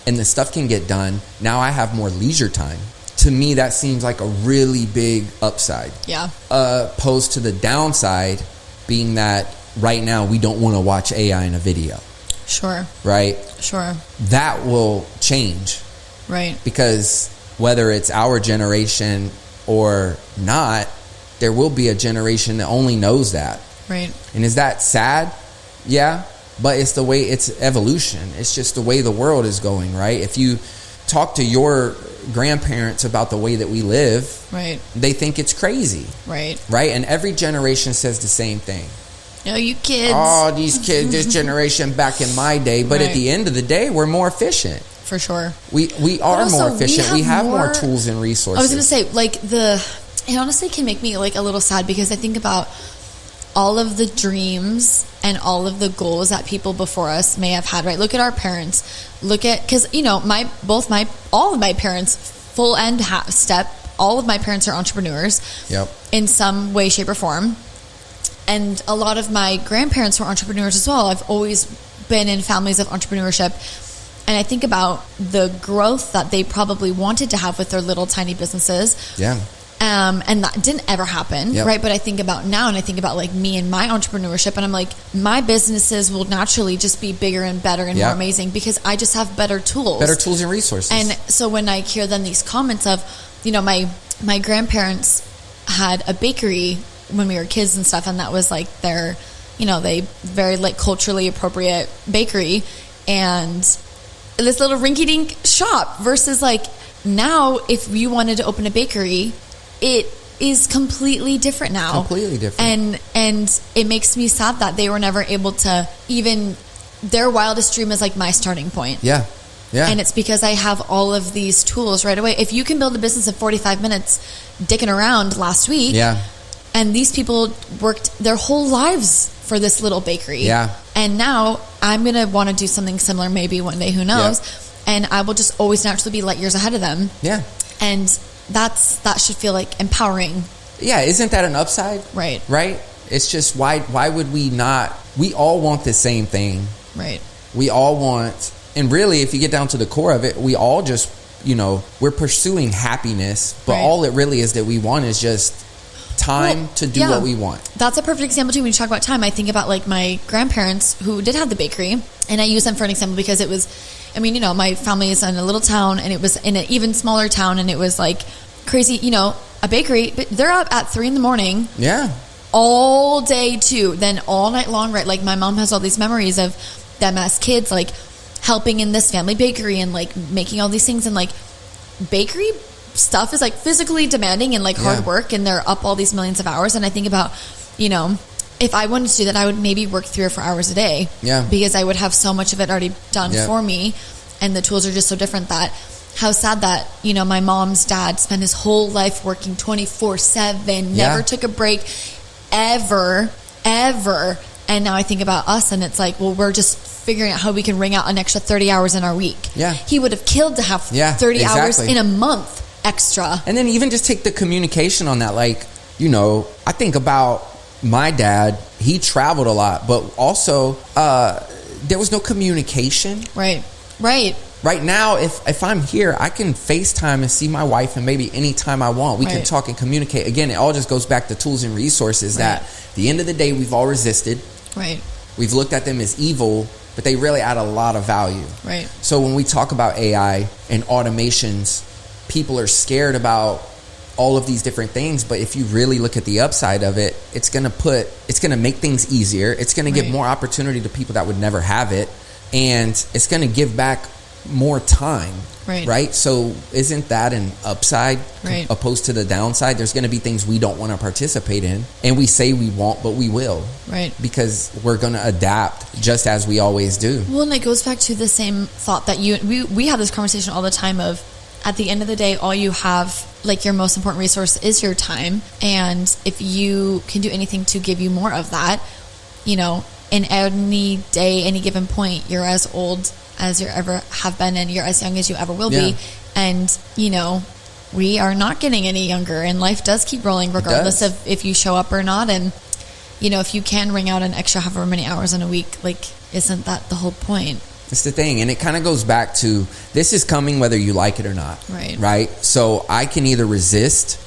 and the stuff can get done, now I have more leisure time. To me, that seems like a really big upside. Yeah. Opposed to the downside being that right now we don't want to watch AI in a video. Sure. Right? Sure. That will change. Right. Because whether it's our generation or not, there will be a generation that only knows that. Right. And is that sad? Yeah. But it's the way, it's evolution. It's just the way the world is going, right? If you talk to your grandparents about the way that we live, right, they think it's crazy. Right. Right? And every generation says the same thing. No, you kids. Oh, these kids, this generation back in my day. But at the end of the day, we're more efficient. For sure. We are more efficient. We have more tools and resources. I was going to say, like, it honestly can make me, like, a little sad because I think about all of the dreams and all of the goals that people before us may have had, right? Look at our parents. Look at, because, you know, all of my parents, full end step, all of my parents are entrepreneurs. Yep. In some way, shape, or form. And a lot of my grandparents were entrepreneurs as well. I've always been in families of entrepreneurship. And I think about the growth that they probably wanted to have with their little tiny businesses. Yeah. And that didn't ever happen, right? But I think about now, and I think about like me and my entrepreneurship, and I'm like, my businesses will naturally just be bigger and better and more amazing because I just have better tools and resources. And so when I hear then these comments of, you know, my grandparents had a bakery when we were kids and stuff, and that was like their, you know, they very like culturally appropriate bakery and this little rinky-dink shop versus like now if you wanted to open a bakery, it is completely different now. Completely different. And it makes me sad that they were never able to even, their wildest dream is like my starting point. Yeah. Yeah. And it's because I have all of these tools right away. If you can build a business in 45 minutes dicking around last week. Yeah. And these people worked their whole lives for this little bakery. Yeah. And now I'm going to want to do something similar maybe one day, who knows? Yeah. And I will just always naturally be light years ahead of them. Yeah. And that should feel like empowering. Yeah. Isn't that an upside? Right. Right? It's just why would we not? We all want the same thing. Right. We all want, and really if you get down to the core of it, we all just, you know, we're pursuing happiness, but all it really is that we want is just time to do what we want. That's a perfect example too. When you talk about time, I think about like my grandparents who did have the bakery, and I use them for an example because it was, I mean, you know, my family is in a little town and it was in an even smaller town, and it was like crazy, you know, a bakery, but they're up at 3 a.m. Yeah. All day too, then all night long, right? Like my mom has all these memories of them as kids, like helping in this family bakery and like making all these things, and like bakery stuff is like physically demanding and like hard work, and they're up all these millions of hours. And I think about, you know, if I wanted to do that, I would maybe work 3 or 4 hours a day, because I would have so much of it already done for me, and the tools are just so different. That how sad that, you know, my mom's dad spent his whole life working 24/7, never took a break ever. And now I think about us, and it's like, well, we're just figuring out how we can wring out an extra 30 hours in our week. Yeah. He would have killed to have 30 hours in a month. extra. And then even just take the communication on that. Like, you know, I think about my dad. He traveled a lot, but also there was no communication. Right. Right now, if I'm here, I can FaceTime and see my wife, and maybe anytime I want. We can talk and communicate. Again, it all just goes back to tools and resources that at the end of the day, we've all resisted. Right. We've looked at them as evil, but they really add a lot of value. Right. So when we talk about AI and automations, people are scared about all of these different things. But if you really look at the upside of it, it's going to make things easier. It's going to give more opportunity to people that would never have it. And it's going to give back more time. Right. So isn't that an upside opposed to the downside? There's going to be things we don't want to participate in, and we say we won't, but we will. Right. Because we're going to adapt just as we always do. Well, and it goes back to the same thought that we have this conversation all the time of, at the end of the day, all you have, like, your most important resource is your time. And if you can do anything to give you more of that, you know, in any day, any given point, you're as old as you ever have been, and you're as young as you ever will be. And, you know, we are not getting any younger, and life does keep rolling regardless of if you show up or not. And, you know, if you can wring out an extra however many hours in a week, like, isn't that the whole point? It's the thing. And it kind of goes back to, this is coming whether you like it or not. Right. So I can either resist.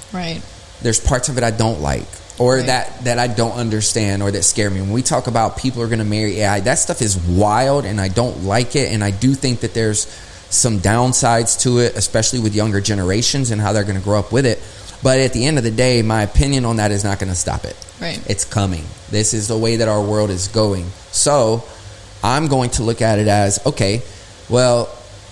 There's parts of it I don't like, or that I don't understand, or that scare me. When we talk about people are going to marry AI, that stuff is wild, and I don't like it. And I do think that there's some downsides to it, especially with younger generations and how they're going to grow up with it. But at the end of the day, my opinion on that is not going to stop it. It's coming. This is the way that our world is going. So I'm going to look at it as, okay, well,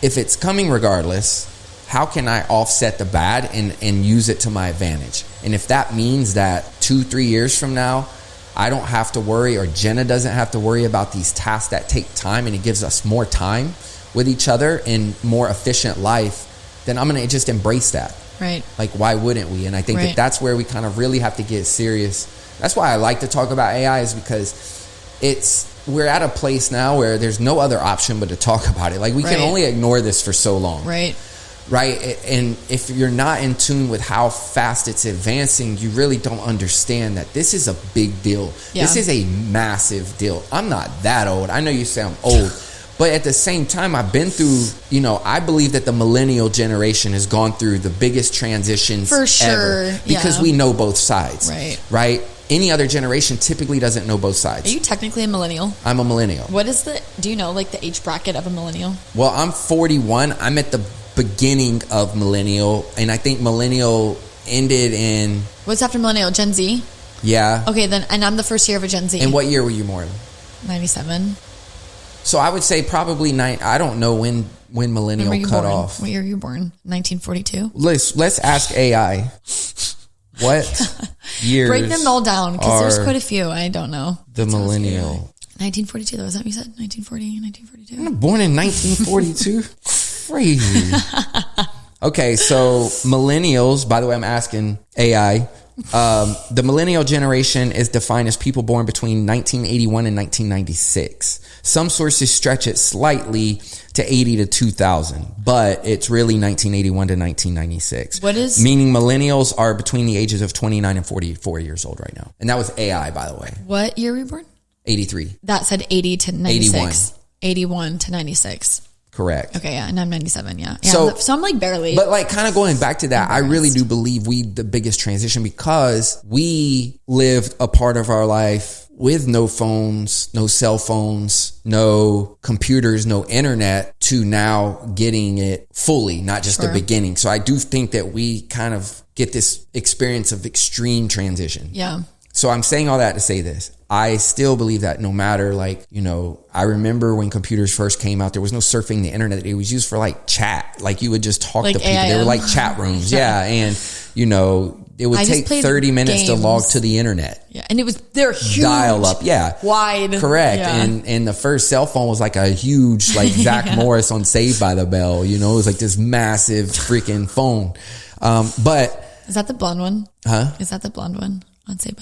if it's coming regardless, how can I offset the bad and use it to my advantage? And if that means that 2-3 years from now, I don't have to worry, or Jenna doesn't have to worry about these tasks that take time, and it gives us more time with each other and more efficient life, then I'm going to just embrace that. Like, why wouldn't we? And I think that that's where we kind of really have to get serious. That's why I like to talk about AI, is because we're at a place now where there's no other option but to talk about it. Like, we can only ignore this for so long. Right. And if you're not in tune with how fast it's advancing, you really don't understand that this is a big deal. This is a massive deal. I'm not that old. I know you say I'm old, but at the same time, I've been through, you know, I believe that the millennial generation has gone through the biggest transitions for sure, ever, because we know both sides. Right. Any other generation typically doesn't know both sides. Are you technically a millennial? I'm a millennial. What is do you know, like, the age bracket of a millennial? Well, I'm 41. I'm at the beginning of millennial, and I think millennial ended in... What's after millennial? Gen Z? Yeah. Okay, then, and I'm the first year of a Gen Z. And what year were you born? 97. So I would say probably I don't know when millennial cut off. What year were you born? 1942? Let's ask AI. What years? Break them all down, because there's quite a few. I don't know. The millennial. 1942, was that what you said? 1940, 1942? I'm born in 1942? Crazy. Okay, so millennials, by the way, I'm asking AI. The millennial generation is defined as people born between 1981 and 1996. Some sources stretch it slightly to 80 to 2000, but it's really 1981 to 1996. Meaning millennials are between the ages of 29 and 44 years old right now. And that was AI, by the way. What year were you born? 83. That said 80 to 96. 81 to 96. Correct. Okay, yeah, and I'm 97, yeah. So I'm like barely. But like, kind of going back to that, I really do believe the biggest transition, because we lived a part of our life with no phones, no cell phones, no computers, no internet, to now getting it fully, not just the beginning. So I do think that we kind of get this experience of extreme transition. Yeah. So I'm saying all that to say this. I still believe that no matter, like, you know, I remember when computers first came out, there was no surfing the internet. It was used for like chat. Like, you would just talk to people. AIM. They were like chat rooms. Yeah. And, you know, it would take 30 minutes to log to the internet. Yeah. And they're huge. Dial up. Yeah. Wide. Correct. Yeah. And the first cell phone was like a huge, like Zach Morris on Saved by the Bell. You know, it was like this massive freaking phone. But. Is that the blonde one? Huh? Is that the blonde one?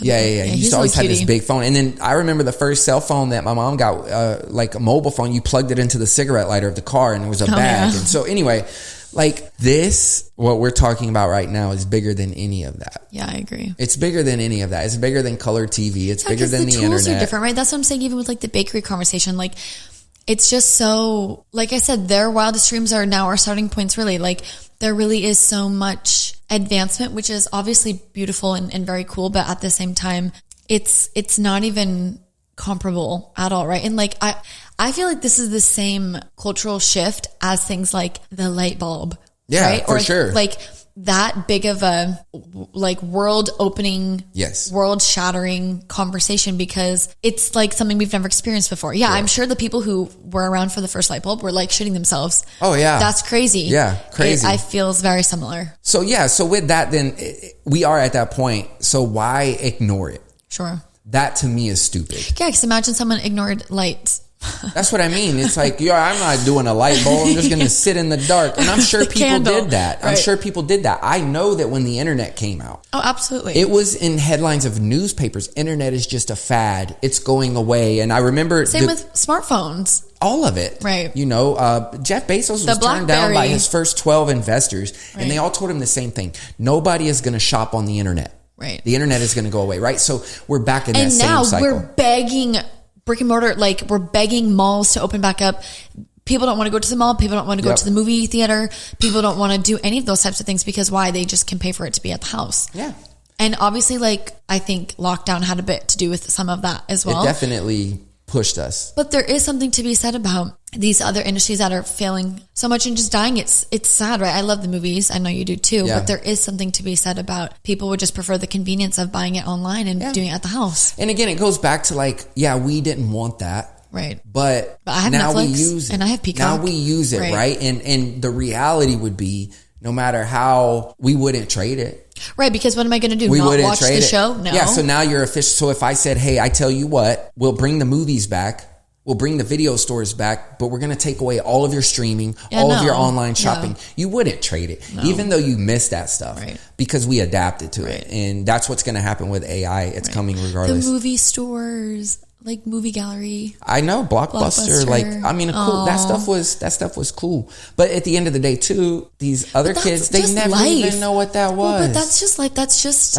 Yeah. You used to always have this big phone. And then I remember the first cell phone that my mom got, like a mobile phone, you plugged it into the cigarette lighter of the car, and it was a bag. Yeah. And so anyway, Like this, what we're talking about right now is bigger than any of that. Yeah, I agree. It's bigger than any of that. It's bigger than color TV. It's bigger than the internet. The tools are different, right? That's what I'm saying. Even with like the bakery conversation, like it's just so, like I said, their wildest dreams are now our starting points, really. Like there really is so much advancement, which is obviously beautiful and very cool. But at the same time, it's not even comparable at all, right? And like, I feel like this is the same cultural shift as things like the light bulb. Yeah, right? for sure. Like that big of a like world opening, world shattering conversation, because it's like something we've never experienced before. Yeah, I'm sure the people who were around for the first light bulb were like shitting themselves. Oh yeah. That's crazy. Yeah, crazy. I feel very similar. So yeah, so with that, then we are at that point. So why ignore it? Sure. That to me is stupid. Yeah, because imagine someone ignored lights. That's what I mean. It's like, I'm not doing a light bulb. I'm just going to sit in the dark. And I'm sure people did that. Right. I'm sure people did that. I know that when the internet came out. Oh, absolutely. It was in headlines of newspapers. Internet is just a fad. It's going away. And I remember. Same with smartphones. All of it. Right. You know, Jeff Bezos was turned down by his first 12 investors. Right. And they all told him the same thing. Nobody is going to shop on the internet. Right. The internet is going to go away. Right. So we're back in that same cycle. And now we're begging brick and mortar, like we're begging malls to open back up. People don't want to go to the mall. People don't want to go to the movie theater. People don't want to do any of those types of things because why? They just can pay for it to be at the house. Yeah. And obviously, like, I think lockdown had a bit to do with some of that as well. It definitely pushed us. But there is something to be said about these other industries that are failing so much and just dying. It's sad, right? I love the movies. I know you do too. Yeah. But there is something to be said about people would just prefer the convenience of buying it online and doing it at the house. And again, it goes back to like, we didn't want that. Right. But I have now Netflix, we use it. And I have Peacock. Now we use it, right? And the reality would be, no matter how, we wouldn't trade it. Right, because what am I going to do? We Not wouldn't watch trade the it. show? No. Yeah, so now you're official. So if I said, hey, I tell you what, we'll bring the movies back. We'll bring the video stores back, but we're going to take away all of your streaming, all of your online shopping. Yeah. You wouldn't trade it, even though you missed that stuff, because we adapted to it. And that's what's going to happen with AI. It's coming regardless. The movie stores, like movie gallery. I know, Blockbuster. Like, I mean, cool. That stuff was cool. But at the end of the day, too, these other kids, they never even know what that was. Well, but that's just life. That's just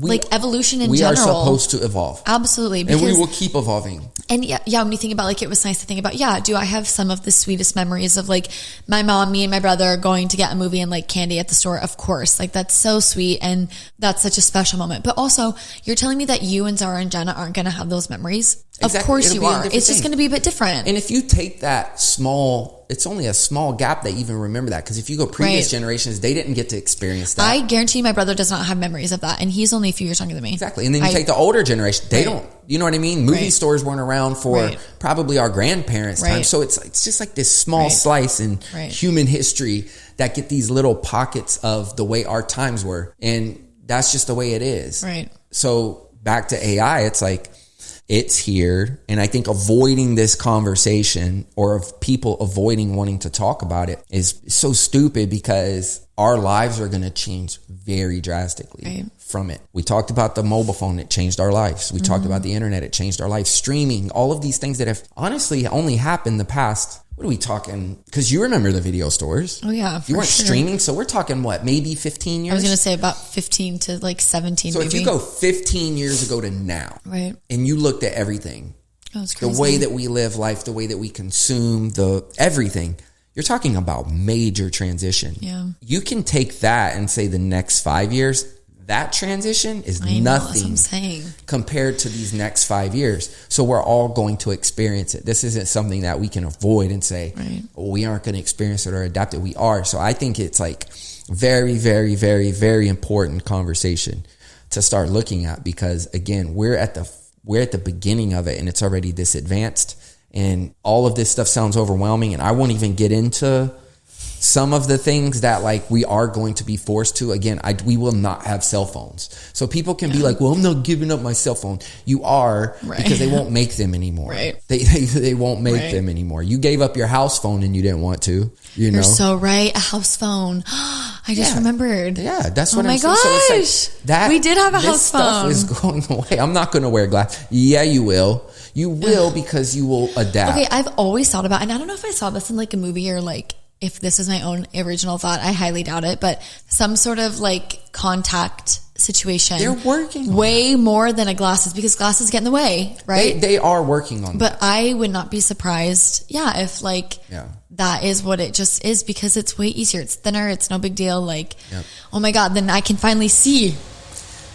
like evolution in general. We are supposed to evolve. Absolutely. And we will keep evolving. And yeah, when you think about like, it was nice to think about, do I have some of the sweetest memories of like my mom, me and my brother going to get a movie and like candy at the store? Of course. Like that's so sweet. And that's such a special moment. But also you're telling me that you and Zara and Jenna aren't going to have those memories? Exactly. Of course you are. It's just going to be a bit different. And if you take that it's only a small gap that even remember that. Because if you go previous generations, they didn't get to experience that. I guarantee my brother does not have memories of that. And he's only a few years younger than me. Exactly. And then you take the older generation. They don't. You know what I mean? Movie stores weren't around for probably our grandparents' time. So it's just like this small slice in human history that get these little pockets of the way our times were. And that's just the way it is. Right. So back to AI, it's like, it's here. And I think avoiding this conversation or of people avoiding wanting to talk about it is so stupid because our lives are going to change very drastically from it. We talked about the mobile phone. It changed our lives. We talked about the internet. It changed our lives. Streaming, all of these things that have honestly only happened the past. What are we talking? Because you remember the video stores. Oh, yeah. You weren't streaming. So we're talking what? Maybe 15 years? I was going to say about 15 to like 17. So if you go 15 years ago to now. Right. And you looked at everything. Oh, it's crazy. The way that we live life, the way that we consume, everything. You're talking about major transition. Yeah. You can take that and say the next 5 years, that transition is nothing that's what I'm saying. Compared to these next 5 years. So we're all going to experience it. This isn't something that we can avoid and say, we aren't going to experience it or adapt it. We are. So I think it's like very, very, very, very important conversation to start looking at because again, we're at the beginning of it and it's already this advanced and all of this stuff sounds overwhelming and I won't even get into some of the things that like we are going to be forced to. Again, we will not have cell phones. So people can be like, well, I'm not giving up my cell phone. You are because they won't make them anymore. They won't make them anymore. You gave up your house phone and you didn't want to. You're so right. A house phone. I just remembered. Yeah, that's what I'm saying. Oh my gosh. So it's like that, we did have a house phone. This stuff is going away. I'm not going to wear glass. Yeah, you will. You will because you will adapt. Okay, I've always thought about, and I don't know if I saw this in like a movie or like if this is my own original thought, I highly doubt it, but some sort of like contact situation. They're working on way more than a glasses, because glasses get in the way, right? They are working on But I would not be surprised, if like that is what it just is, because it's way easier. It's thinner. It's no big deal. Like, oh my God, then I can finally see.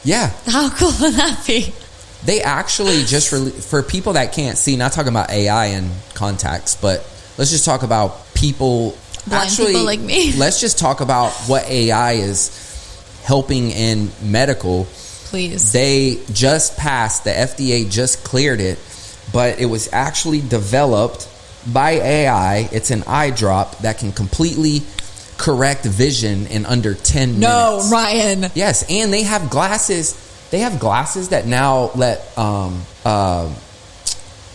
Yeah. How cool would that be? They actually just for people that can't see, not talking about AI and contacts, but let's just talk about people. Blind people like me. Let's just talk about what AI is helping in medical. Please. They just passed, the FDA just cleared it, but it was actually developed by AI. It's an eye drop that can completely correct vision in under 10 minutes. No, Ryan. Yes, and they have glasses. They have glasses that now let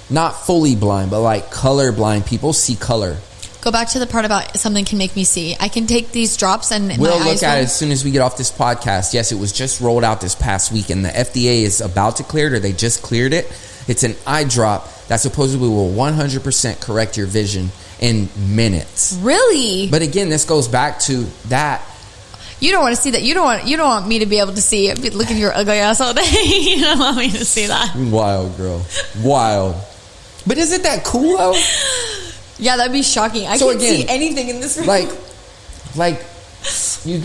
not fully blind, but like color blind people see color. Go back to the part about something can make me see. I can take these drops and we'll look at it as soon as we get off this podcast. Yes, it was just rolled out this past week, and the FDA is about to clear it, or they just cleared it. It's an eye drop that supposedly will 100% correct your vision in minutes. Really? But again, this goes back to that. You don't want to see that. You don't want me to be able to see. Look at your ugly ass all day. You don't want me to see that. Wild, girl. Wild. But isn't that cool though? Yeah, that'd be shocking. I can't see anything in this room. Like, we've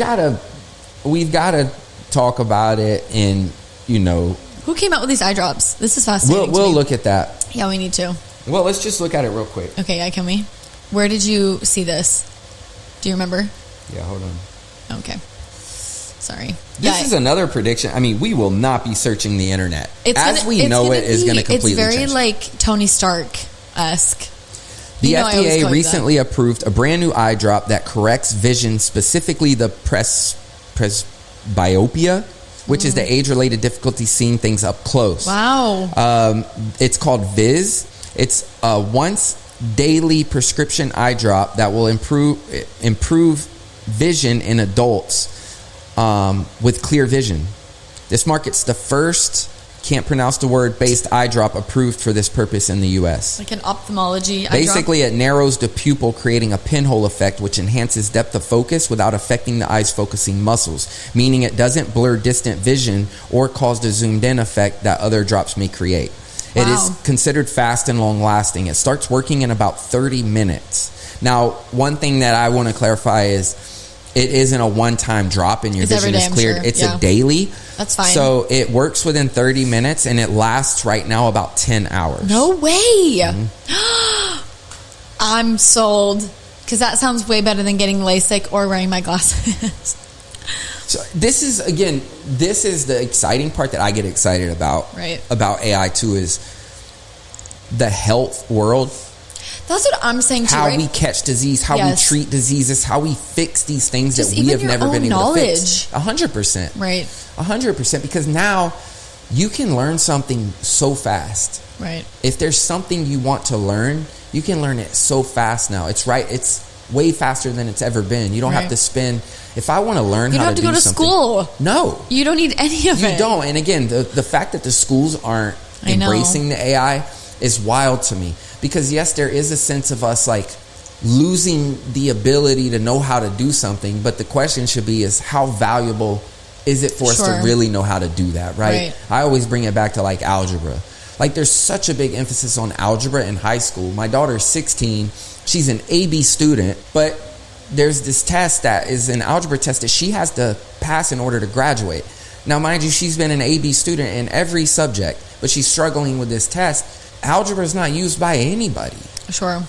gotta talk about it, and who came out with these eye drops? This is fascinating. We'll look at that. Yeah, we need to. Well, let's just look at it real quick. Okay, yeah, can we? Where did you see this? Do you remember? Yeah, hold on. Okay. Sorry. This is another prediction. I mean, we will not be searching the internet. It's going to completely very change. like Tony Stark-esque. The FDA recently approved a brand new eye drop that corrects vision, specifically the presbyopia, which is the age-related difficulty seeing things up close. Wow. It's called Viz. It's a once daily prescription eye drop that will improve vision in adults with clear vision. This markets the first, can't pronounce the word, based eye drop approved for this purpose in the U.S. Like an ophthalmology eye Basically, it narrows the pupil, creating a pinhole effect, which enhances depth of focus without affecting the eye's focusing muscles, meaning it doesn't blur distant vision or cause the zoomed-in effect that other drops may create. Wow. It is considered fast and long-lasting. It starts working in about 30 minutes. Now, one thing that I want to clarify is it isn't a one-time drop and your vision is cleared. Sure. It's a daily. That's fine. So it works within 30 minutes, and it lasts right now about 10 hours. No way. Mm-hmm. I'm sold, because that sounds way better than getting LASIK or wearing my glasses. So this is the exciting part that I get excited about. Right. About AI too, is the health world. That's what I'm saying too, How we catch disease, how we treat diseases, how we fix these things that we have never been able to fix. 100%. Right. 100%, because now you can learn something so fast. Right. If there's something you want to learn, you can learn it so fast now. It's way faster than it's ever been. You don't have to spend. If I want to learn how to do something, you don't have to go to school. No, you don't need any of it. You don't. And again, the fact that the schools aren't embracing the AI is wild to me, because yes, there is a sense of us like losing the ability to know how to do something, but the question should be is how valuable is it for us to really know how to do that, right? I always bring it back to like algebra. Like there's such a big emphasis on algebra in high school. My daughter's 16. She's an AB student, but there's this test that is an algebra test that she has to pass in order to graduate. Now, mind you, she's been an AB student in every subject, but she's struggling with this test. Algebra is not used by anybody. Sure.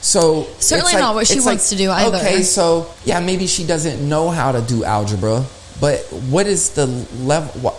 So certainly not what she wants to do either. Okay, so yeah, maybe she doesn't know how to do algebra, but what is the level?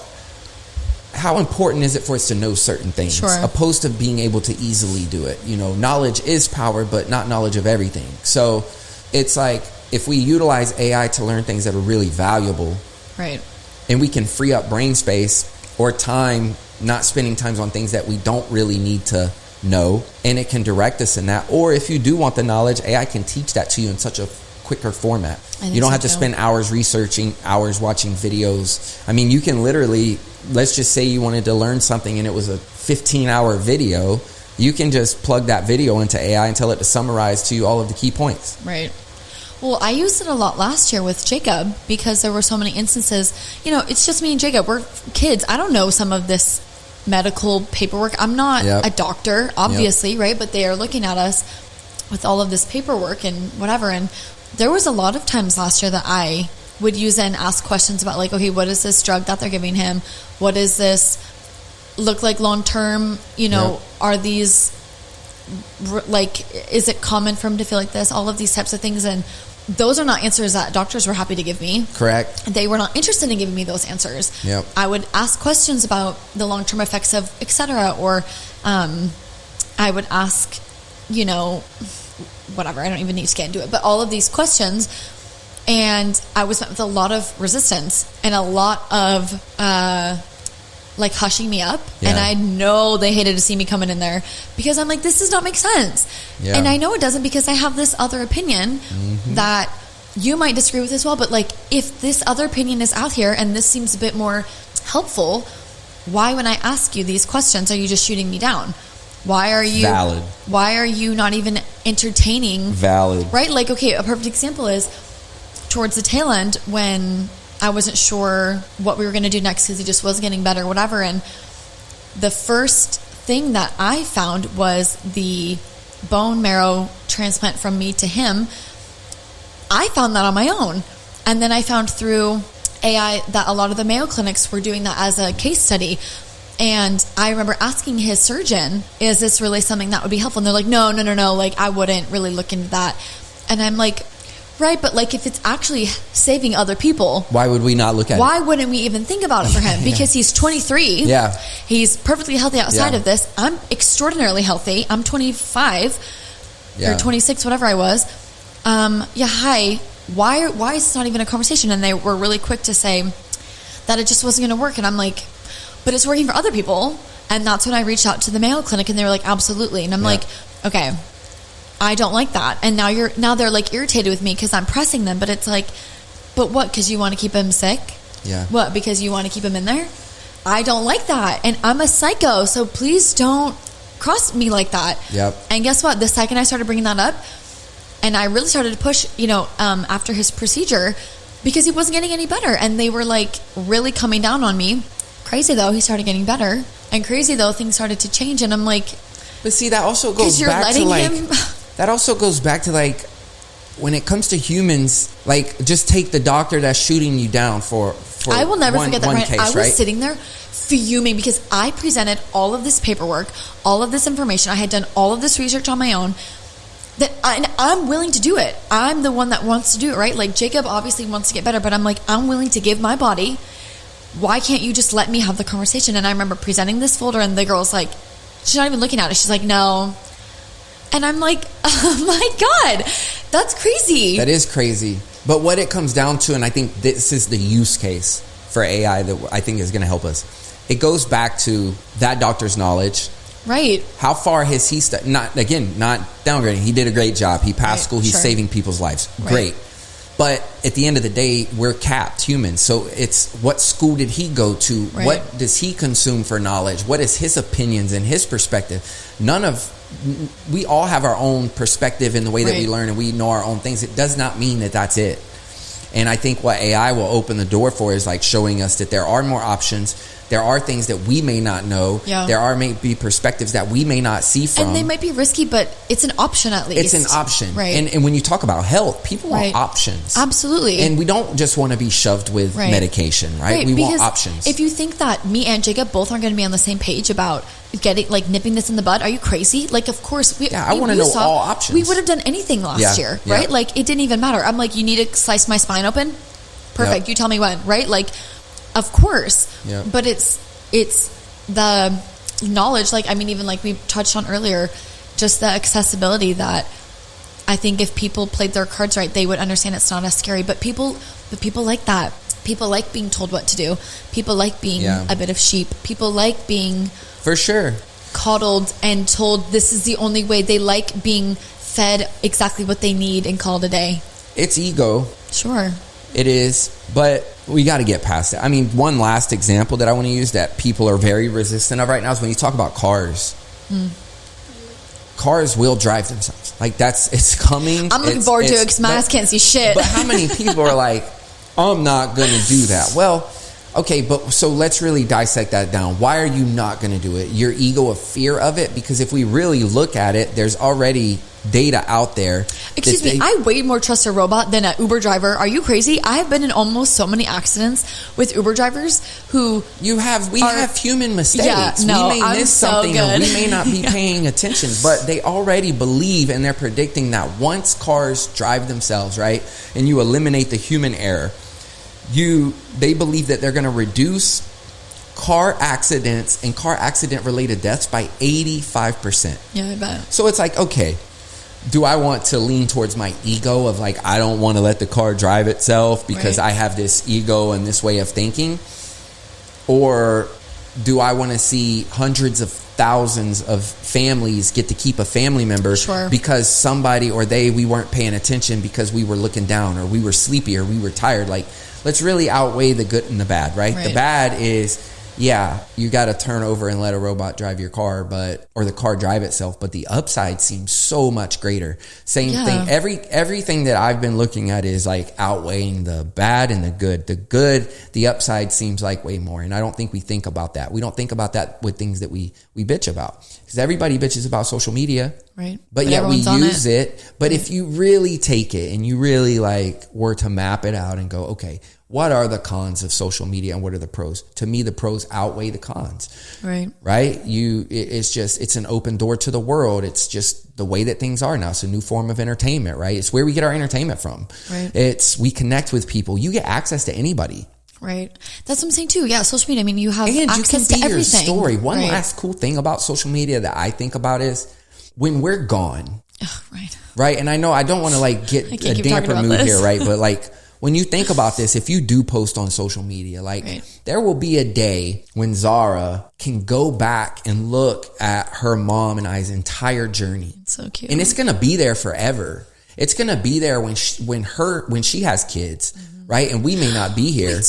How important is it for us to know certain things, opposed to being able to easily do it? Knowledge is power, but not knowledge of everything. So it's like if we utilize AI to learn things that are really valuable, right, and we can free up brain space or time, not spending time on things that we don't really need to know, and it can direct us in that. Or if you do want the knowledge, AI can teach that to you in such a quicker format. You don't have to spend hours researching, hours watching videos. I mean, you can literally, let's just say you wanted to learn something and it was a 15-hour video. You can just plug that video into AI and tell it to summarize to you all of the key points. Right. Well, I used it a lot last year with Jacob because there were so many instances. You know, it's just me and Jacob. We're kids. I don't know some of this medical paperwork. I'm not a doctor, obviously, right? But they are looking at us with all of this paperwork and whatever. And there was a lot of times last year that I would use it and ask questions about, like, okay, what is this drug that they're giving him? What does this look like long term? You know, are these, like, is it common for him to feel like this? All of these types of things. And those are not answers that doctors were happy to give me. Correct. They were not interested in giving me those answers. Yep. I would ask questions about the long-term effects of et cetera, or I would ask, you know, whatever. I don't even need to get into it. But all of these questions, and I was met with a lot of resistance and a lot of like hushing me up. And I know they hated to see me coming in there because I'm like, this does not make sense. And I know it doesn't because I have this other opinion that you might disagree with as well. But, like, if this other opinion is out here and this seems a bit more helpful, why, when I ask you these questions, are you just shooting me down? Why are you valid? Why are you not even entertaining valid? Right? Like, okay, a perfect example is towards the tail end when I wasn't sure what we were going to do next because he just wasn't getting better, whatever. And the first thing that I found was the bone marrow transplant from me to him. I found that on my own. And then I found through AI that a lot of the Mayo clinics were doing that as a case study. And I remember asking his surgeon, is this really something that would be helpful? And they're like, no, like, I wouldn't really look into that. And I'm like, right, but, like, if it's actually saving other people, why would we not look at it? Why wouldn't we even think about it for him? Because he's 23. Yeah. He's perfectly healthy outside of this. I'm extraordinarily healthy. I'm 25 or 26, whatever I was. Hi. Why is this not even a conversation? And they were really quick to say that it just wasn't going to work. And I'm like, but it's working for other people. And that's when I reached out to the Mayo Clinic and they were like, absolutely. And I'm like, okay, I don't like that. And now they're like irritated with me because I'm pressing them. But it's like, but what? Because you want to keep him sick? Yeah. What? Because you want to keep him in there? I don't like that. And I'm a psycho. So please don't cross me like that. Yep. And guess what? The second I started bringing that up, and I really started to push, after his procedure, because he wasn't getting any better. And they were like really coming down on me. Crazy though, he started getting better. And crazy though, things started to change. And I'm like, but see, that also goes back to like, that also goes back to like, when it comes to humans, like, just take the doctor that's shooting you down for I will never forget that. Case, I was sitting there fuming because I presented all of this paperwork, all of this information. I had done all of this research on my own. And I'm willing to do it. I'm the one that wants to do it, right? Like, Jacob obviously wants to get better, but I'm like, I'm willing to give my body. Why can't you just let me have the conversation? And I remember presenting this folder, and the girl's like, she's not even looking at it. She's like, no. And I'm like, oh my God, that's crazy. That is crazy. But what it comes down to, and I think this is the use case for AI that I think is going to help us. It goes back to that doctor's knowledge. Right. How far has he not downgrading. He did a great job. He passed school. He's saving people's lives. Right. Great. But at the end of the day, we're capped humans. So it's, what school did he go to? Right. What does he consume for knowledge? What is his opinions and his perspective? We all have our own perspective in the way that we learn, and we know our own things. It does not mean that that's it. And I think what AI will open the door for is like showing us that there are more options. There are things that we may not know. Yeah. There are maybe perspectives that we may not see from. And they might be risky, but it's an option at least. It's an option. Right. And when you talk about health, people want options. Absolutely. And we don't just want to be shoved with medication, right? We want options. If you think that me and Jacob both aren't going to be on the same page about nipping this in the bud, are you crazy? Like, of course. I want to know all options. We would have done anything last year, right? Yeah. Like, it didn't even matter. I'm like, you need to slice my spine open? Perfect. Yep. You tell me when, right? Like, of course. Yeah. But it's the knowledge, like, I mean, even like we touched on earlier, just the accessibility that I think if people played their cards right, they would understand it's not as scary. But people like that. People like being told what to do. People like being a bit of sheep. People like being, for sure, coddled and told this is the only way. They like being fed exactly what they need and called a day. It's ego. Sure. It is, but we got to get past it. I mean, one last example that I want to use that people are very resistant of right now is when you talk about cars. Cars will drive themselves. Like it's coming. I'm looking forward to it because my eyes can't see shit. But how many people are like, I'm not going to do that? Well, okay, but so let's really dissect that down. Why are you not going to do it? Your ego of fear of it? Because if we really look at it, there's already data out there. Excuse me, I way more trust a robot than an Uber driver. Are you crazy? I have been in almost so many accidents with Uber drivers who we have human mistakes. Yeah, no, we may miss something and we may not be paying attention, but they already believe and they're predicting that once cars drive themselves, right, and you eliminate the human error, they believe that they're going to reduce car accidents and car accident related deaths by 85%. Yeah, I bet. So it's like, okay, do I want to lean towards my ego of like, I don't want to let the car drive itself because I have this ego and this way of thinking? Or do I want to see hundreds of thousands of families get to keep a family member because somebody or we weren't paying attention because we were looking down or we were sleepy or we were tired? Like, let's really outweigh the good and the bad, right? The bad is, yeah, you got to turn over and let a robot drive your car, or the car drive itself. But the upside seems so much greater. Same thing. Everything that I've been looking at is like outweighing the bad and the good. The upside seems like way more. And I don't think we think about that. We don't think about that with things that we bitch about, because everybody bitches about social media. Right. But yet we use it. But if you really take it and you really were to map it out and go, okay, what are the cons of social media and what are the pros? To me, the pros outweigh the cons. Right. It's an open door to the world. It's just the way that things are now. It's a new form of entertainment, right? It's where we get our entertainment from. Right. We connect with people. You get access to anybody. Right. That's what I'm saying too. Yeah. Social media. I mean, you have access to everything. Your story. One last cool thing about social media that I think about is when we're gone. Right. And I know I don't want to get a damper mood here, right? But when you think about this, if you do post on social media, there will be a day when Zara can go back and look at her mom and I's entire journey. It's so cute. And it's going to be there forever. It's going to be there when she has kids, right? And we may not be here,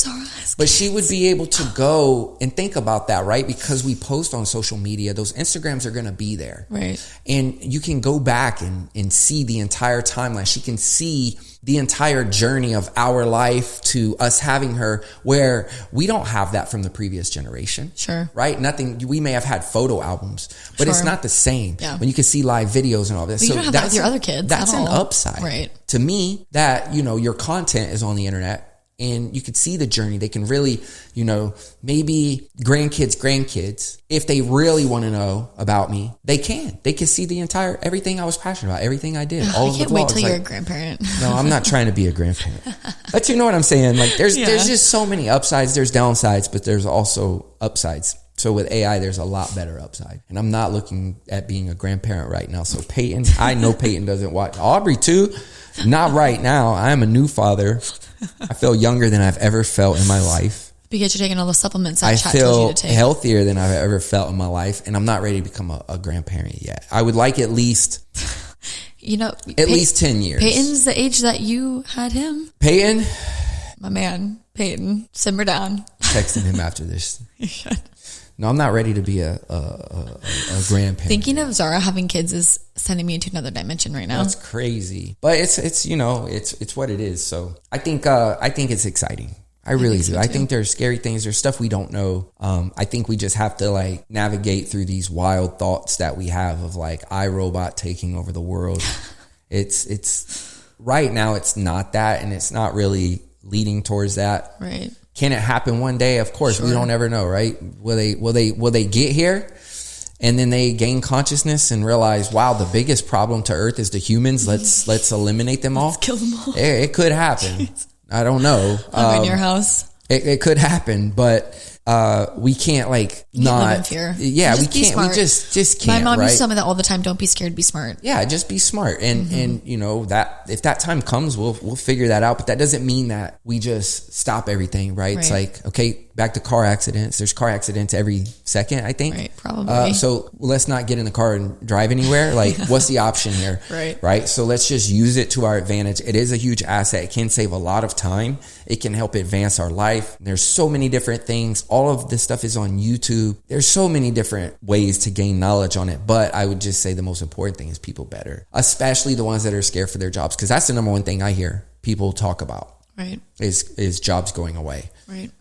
but she would be able to go and think about that, right? Because we post on social media, those Instagrams are going to be there. Right. And you can go back and see the entire timeline. She can see the entire journey of our life to us having her, where we don't have that from the previous generation. Sure. Right? Nothing. We may have had photo albums, but it's not the same. Yeah. When you can see live videos and all this. But you don't have that with your other kids. That's an upside. Right. To me, that, your content is on the internet and you could see the journey. They can really, maybe grandkids, if they really want to know about me, they can see everything I was passionate about, everything I did. I can't wait till you're a grandparent. No, I'm not trying to be a grandparent. But you know what I'm saying? There's just so many upsides. There's downsides, but there's also upsides. So with AI, there's a lot better upside. And I'm not looking at being a grandparent right now. So Peyton, I know Peyton doesn't watch. Aubrey too. Not right now. I am a new father. I feel younger than I've ever felt in my life. Because you're taking all the supplements I feel healthier than I've ever felt in my life. And I'm not ready to become a grandparent yet. I would like at least... at least 10 years. Peyton's the age that you had him. Peyton? My man, Peyton. Simmer down. Texting him after this. You should. No, I'm not ready to be a grandparent. Thinking of Zara having kids is sending me into another dimension right now. That's crazy. But it's what it is. So I think it's exciting. I really do. I think there's scary things. There's stuff we don't know. I think we just have to navigate through these wild thoughts that we have of iRobot taking over the world. It's right now it's not that, and it's not really leading towards that. Right. Can it happen one day? Of course, we don't ever know, right? Will they get here and then they gain consciousness and realize, wow, the biggest problem to Earth is the humans. Let's eliminate them all. Let's kill them all. It could happen. Jeez. I don't know. I'm in your house. It could happen, but we can't not live in fear. Yeah, we can't. Smart. We just can't. My mom used to tell me that all the time. Don't be scared. Be smart. Yeah, just be smart. And that if that time comes, we'll figure that out. But that doesn't mean that we just stop everything. Right? It's okay. back to car accidents. There's car accidents every second, I think. Right, probably. So let's not get in the car and drive anywhere. Like, what's the option here? Right. So let's just use it to our advantage. It is a huge asset. It can save a lot of time. It can help advance our life. There's so many different things. All of this stuff is on YouTube. There's so many different ways to gain knowledge on it. But I would just say the most important thing is people better, especially the ones that are scared for their jobs. Because that's the number one thing I hear people talk about. Right. Is jobs going away. Right.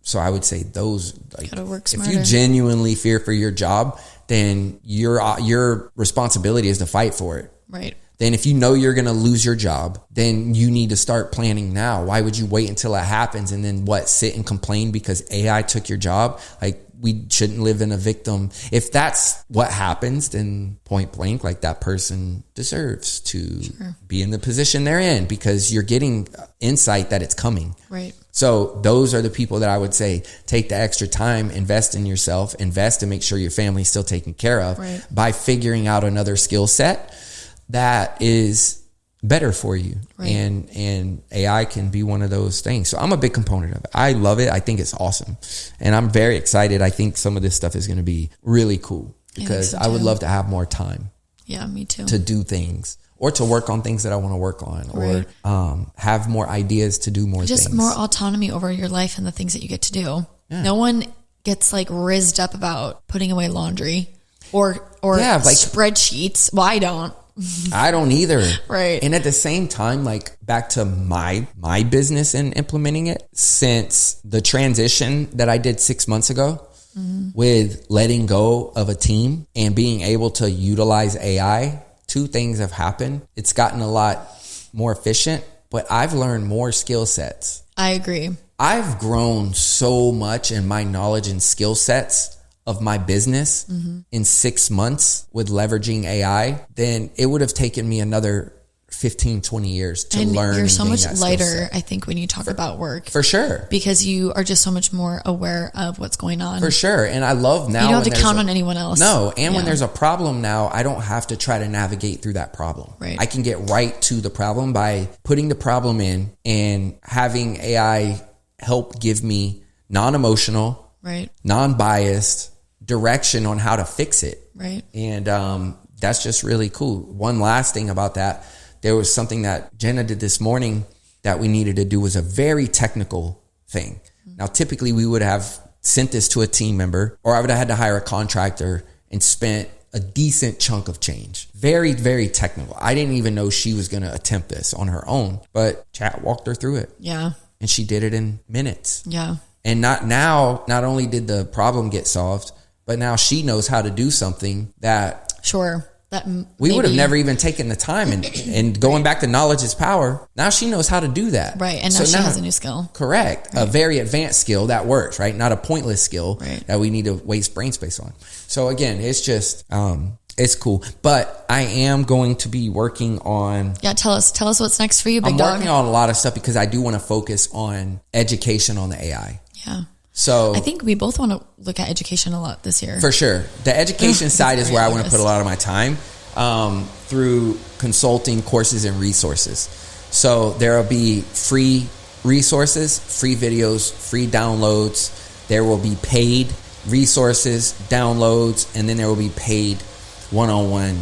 So I would say those, like, gotta work if smarter. you genuinely fear for your job, then your responsibility is to fight for it. Right. Then if you know you're going to lose your job, then you need to start planning now. Why would you wait until it happens and then sit and complain because AI took your job? Like, we shouldn't live in a victim. If that's what happens, then point blank, like, that person deserves to be in the position they're in because you're getting insight that it's coming. Right. So those are the people that I would say take the extra time, invest in yourself, invest to make sure your family's still taken care of by figuring out another skill set that is better for you. Right. And AI can be one of those things. So I'm a big component of it. I love it. I think it's awesome. And I'm very excited. I think some of this stuff is going to be really cool because I would love to have more time. Yeah, me too. To do things or to work on things that I want to work on or have more ideas to do more just things. More autonomy over your life and the things that you get to do. Yeah. No one gets like rizzed up about putting away laundry or spreadsheets. Well, I don't. I don't either. Right. And at the same time, like, back to my business and implementing it, since the transition that I did 6 months ago with letting go of a team and being able to utilize AI, two things have happened. It's gotten a lot more efficient, but I've learned more skill sets. I agree. I've grown so much in my knowledge and skill sets of my business in 6 months with leveraging AI, then it would have taken me another 15, 20 years to learn. You're so much lighter, I think, when you talk about work. For sure. Because you are just so much more aware of what's going on. For sure. And I love now. You don't have to count on anyone else. No. And when there's a problem now, I don't have to try to navigate through that problem. Right. I can get right to the problem by putting the problem in and having AI help give me non-emotional, non-biased direction on how to fix it. Right. And that's just really cool. One last thing about that, there was something that Jenna did this morning that we needed to do, was a very technical thing. Now, typically we would have sent this to a team member, or I would have had to hire a contractor and spent a decent chunk of change. Very, very technical. I didn't even know she was going to attempt this on her own, but chat walked her through it. Yeah. And she did it in minutes. Yeah. And not only did the problem get solved, but now she knows how to do something that we would have never even taken the time. And going back to knowledge is power, now she knows how to do that. Right. And now she has a new skill. Correct. Right. A very advanced skill that works, right? Not a pointless skill that we need to waste brain space on. So again, it's just, it's cool. But I am going to be working on... Yeah, tell us what's next for you, big dog. I'm working on a lot of stuff because I do want to focus on education on the AI. Yeah. So I think we both want to look at education a lot this year. For sure. The education side is where I want to put a lot of my time through consulting, courses, and resources. So there will be free resources, free videos, free downloads. There will be paid resources, downloads, and then there will be paid one-on-one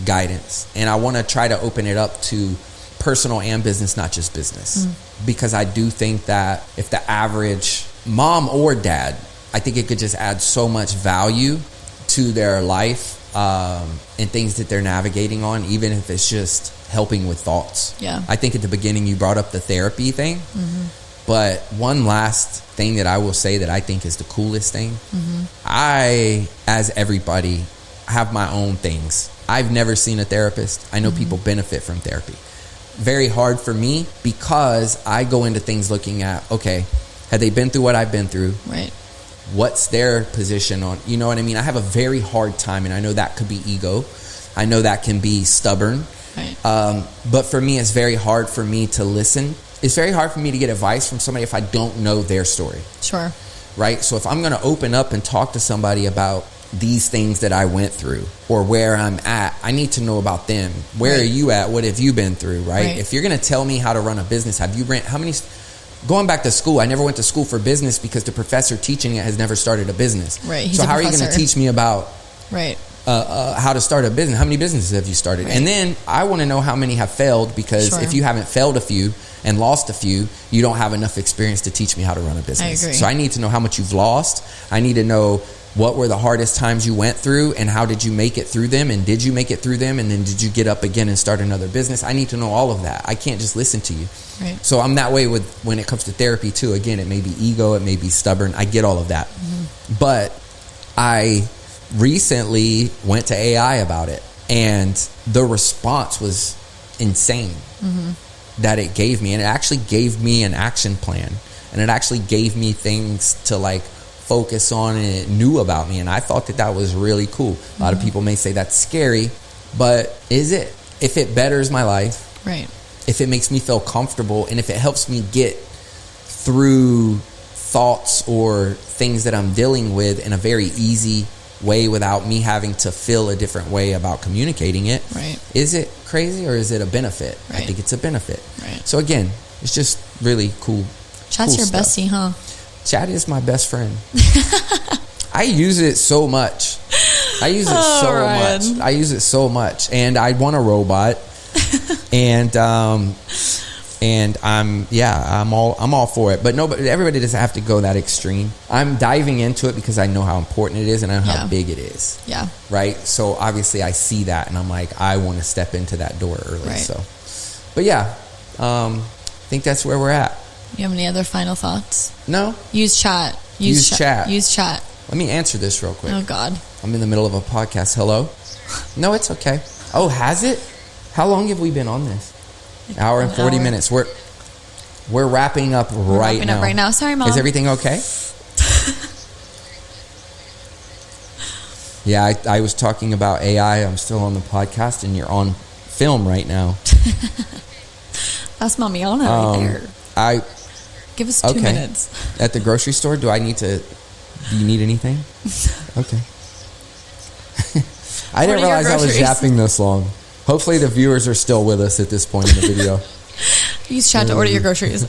guidance. And I want to try to open it up to personal and business, not just business. Because I do think that if the average mom or dad, I think it could just add so much value to their life and things that they're navigating on, even if it's just helping with thoughts. Yeah. I think at the beginning you brought up the therapy thing. But one last thing that I will say that I think is the coolest thing, I, as everybody, have my own things. I've never seen a therapist. I know people benefit from therapy. Very hard for me because I go into things looking at, okay, have they been through what I've been through? Right. What's their position on, you know what I mean? I have a very hard time, and I know that could be ego. I know that can be stubborn. Right. But for me, it's very hard for me to listen. It's very hard for me to get advice from somebody if I don't know their story. Sure. Right? So if I'm going to open up and talk to somebody about these things that I went through or where I'm at, I need to know about them. Where are you at? What have you been through? Right? If you're going to tell me how to run a business, going back to school, I never went to school for business because the professor teaching it has never started a business. Right. So how are you going to teach me about how to start a business? How many businesses have you started? Right. And then I want to know how many have failed, because if you haven't failed a few and lost a few, you don't have enough experience to teach me how to run a business. I agree. So I need to know how much you've lost. I need to know what were the hardest times you went through, and how did you make it through them, and did you make it through them, and then did you get up again and start another business? I need to know all of that. I can't just listen to you. Right. So I'm that way with when it comes to therapy too. Again, it may be ego, it may be stubborn. I get all of that. Mm-hmm. But I recently went to AI about it, and the response was insane that it gave me. And it actually gave me an action plan, and it actually gave me things to like focus on, and it knew about me. And I thought that was really cool. A lot of people may say that's scary, but is it? If it betters my life, right? If it makes me feel comfortable, and if it helps me get through thoughts or things that I'm dealing with in a very easy way without me having to feel a different way about communicating it, right? Is it crazy, or is it a benefit? Right. I think it's a benefit. Right. So again, it's just really cool. Chat's your bestie, huh? Chat is my best friend. I use it so much. I use it so much. And I want a robot. and I'm all for it. But everybody doesn't have to go that extreme. I'm diving into it because I know how important it is, and I know how big it is. Yeah. Right? So obviously I see that, and I'm like, I want to step into that door early. Right. So, but yeah, I think that's where we're at. You have any other final thoughts? No. Use chat. Use chat. Use chat. Let me answer this real quick. Oh, God. I'm in the middle of a podcast. Hello? No, it's okay. Oh, has it? How long have we been on this? Hour and 40 minutes. We're wrapping up right now. Sorry, Mom. Is everything okay? Yeah, I was talking about AI. I'm still on the podcast, and you're on film right now. That's Mamiana right there. Give us 2 minutes. At the grocery store, do you need anything? Okay. I didn't realize I was yapping this long. Hopefully the viewers are still with us at this point in the video. Use chat to order your groceries.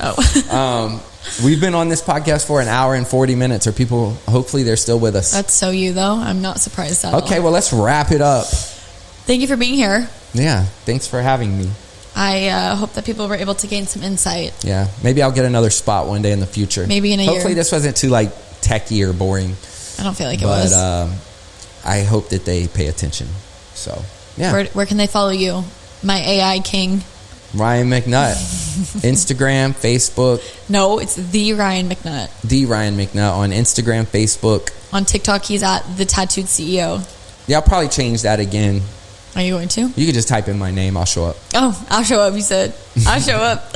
We've been on this podcast for an hour and 40 minutes. Hopefully they're still with us. That's so you, though. I'm not surprised at all. Okay, well, let's wrap it up. Thank you for being here. Yeah, thanks for having me. I hope that people were able to gain some insight. Yeah, maybe I'll get another spot one day in the future. Maybe in a year. Hopefully this wasn't too techie or boring. I don't feel like it was. But I hope that they pay attention. So, yeah. Where can they follow you? My AI king. Ryan McNutt. Instagram, Facebook. No, it's the Ryan McNutt. The Ryan McNutt on Instagram, Facebook. On TikTok, he's at the Tattooed CEO. Yeah, I'll probably change that again. Are you going to? You can just type in my name. I'll show up. Oh, I'll show up, you said. I'll show up.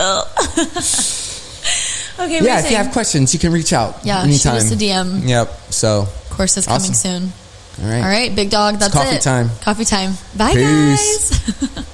Okay, yeah, if you have questions, you can reach out. Yeah, anytime. shoot us a DM. Yep. So, course is coming soon. All right. All right, big dog. That's it's coffee time. Coffee time. Bye, Peace. guys.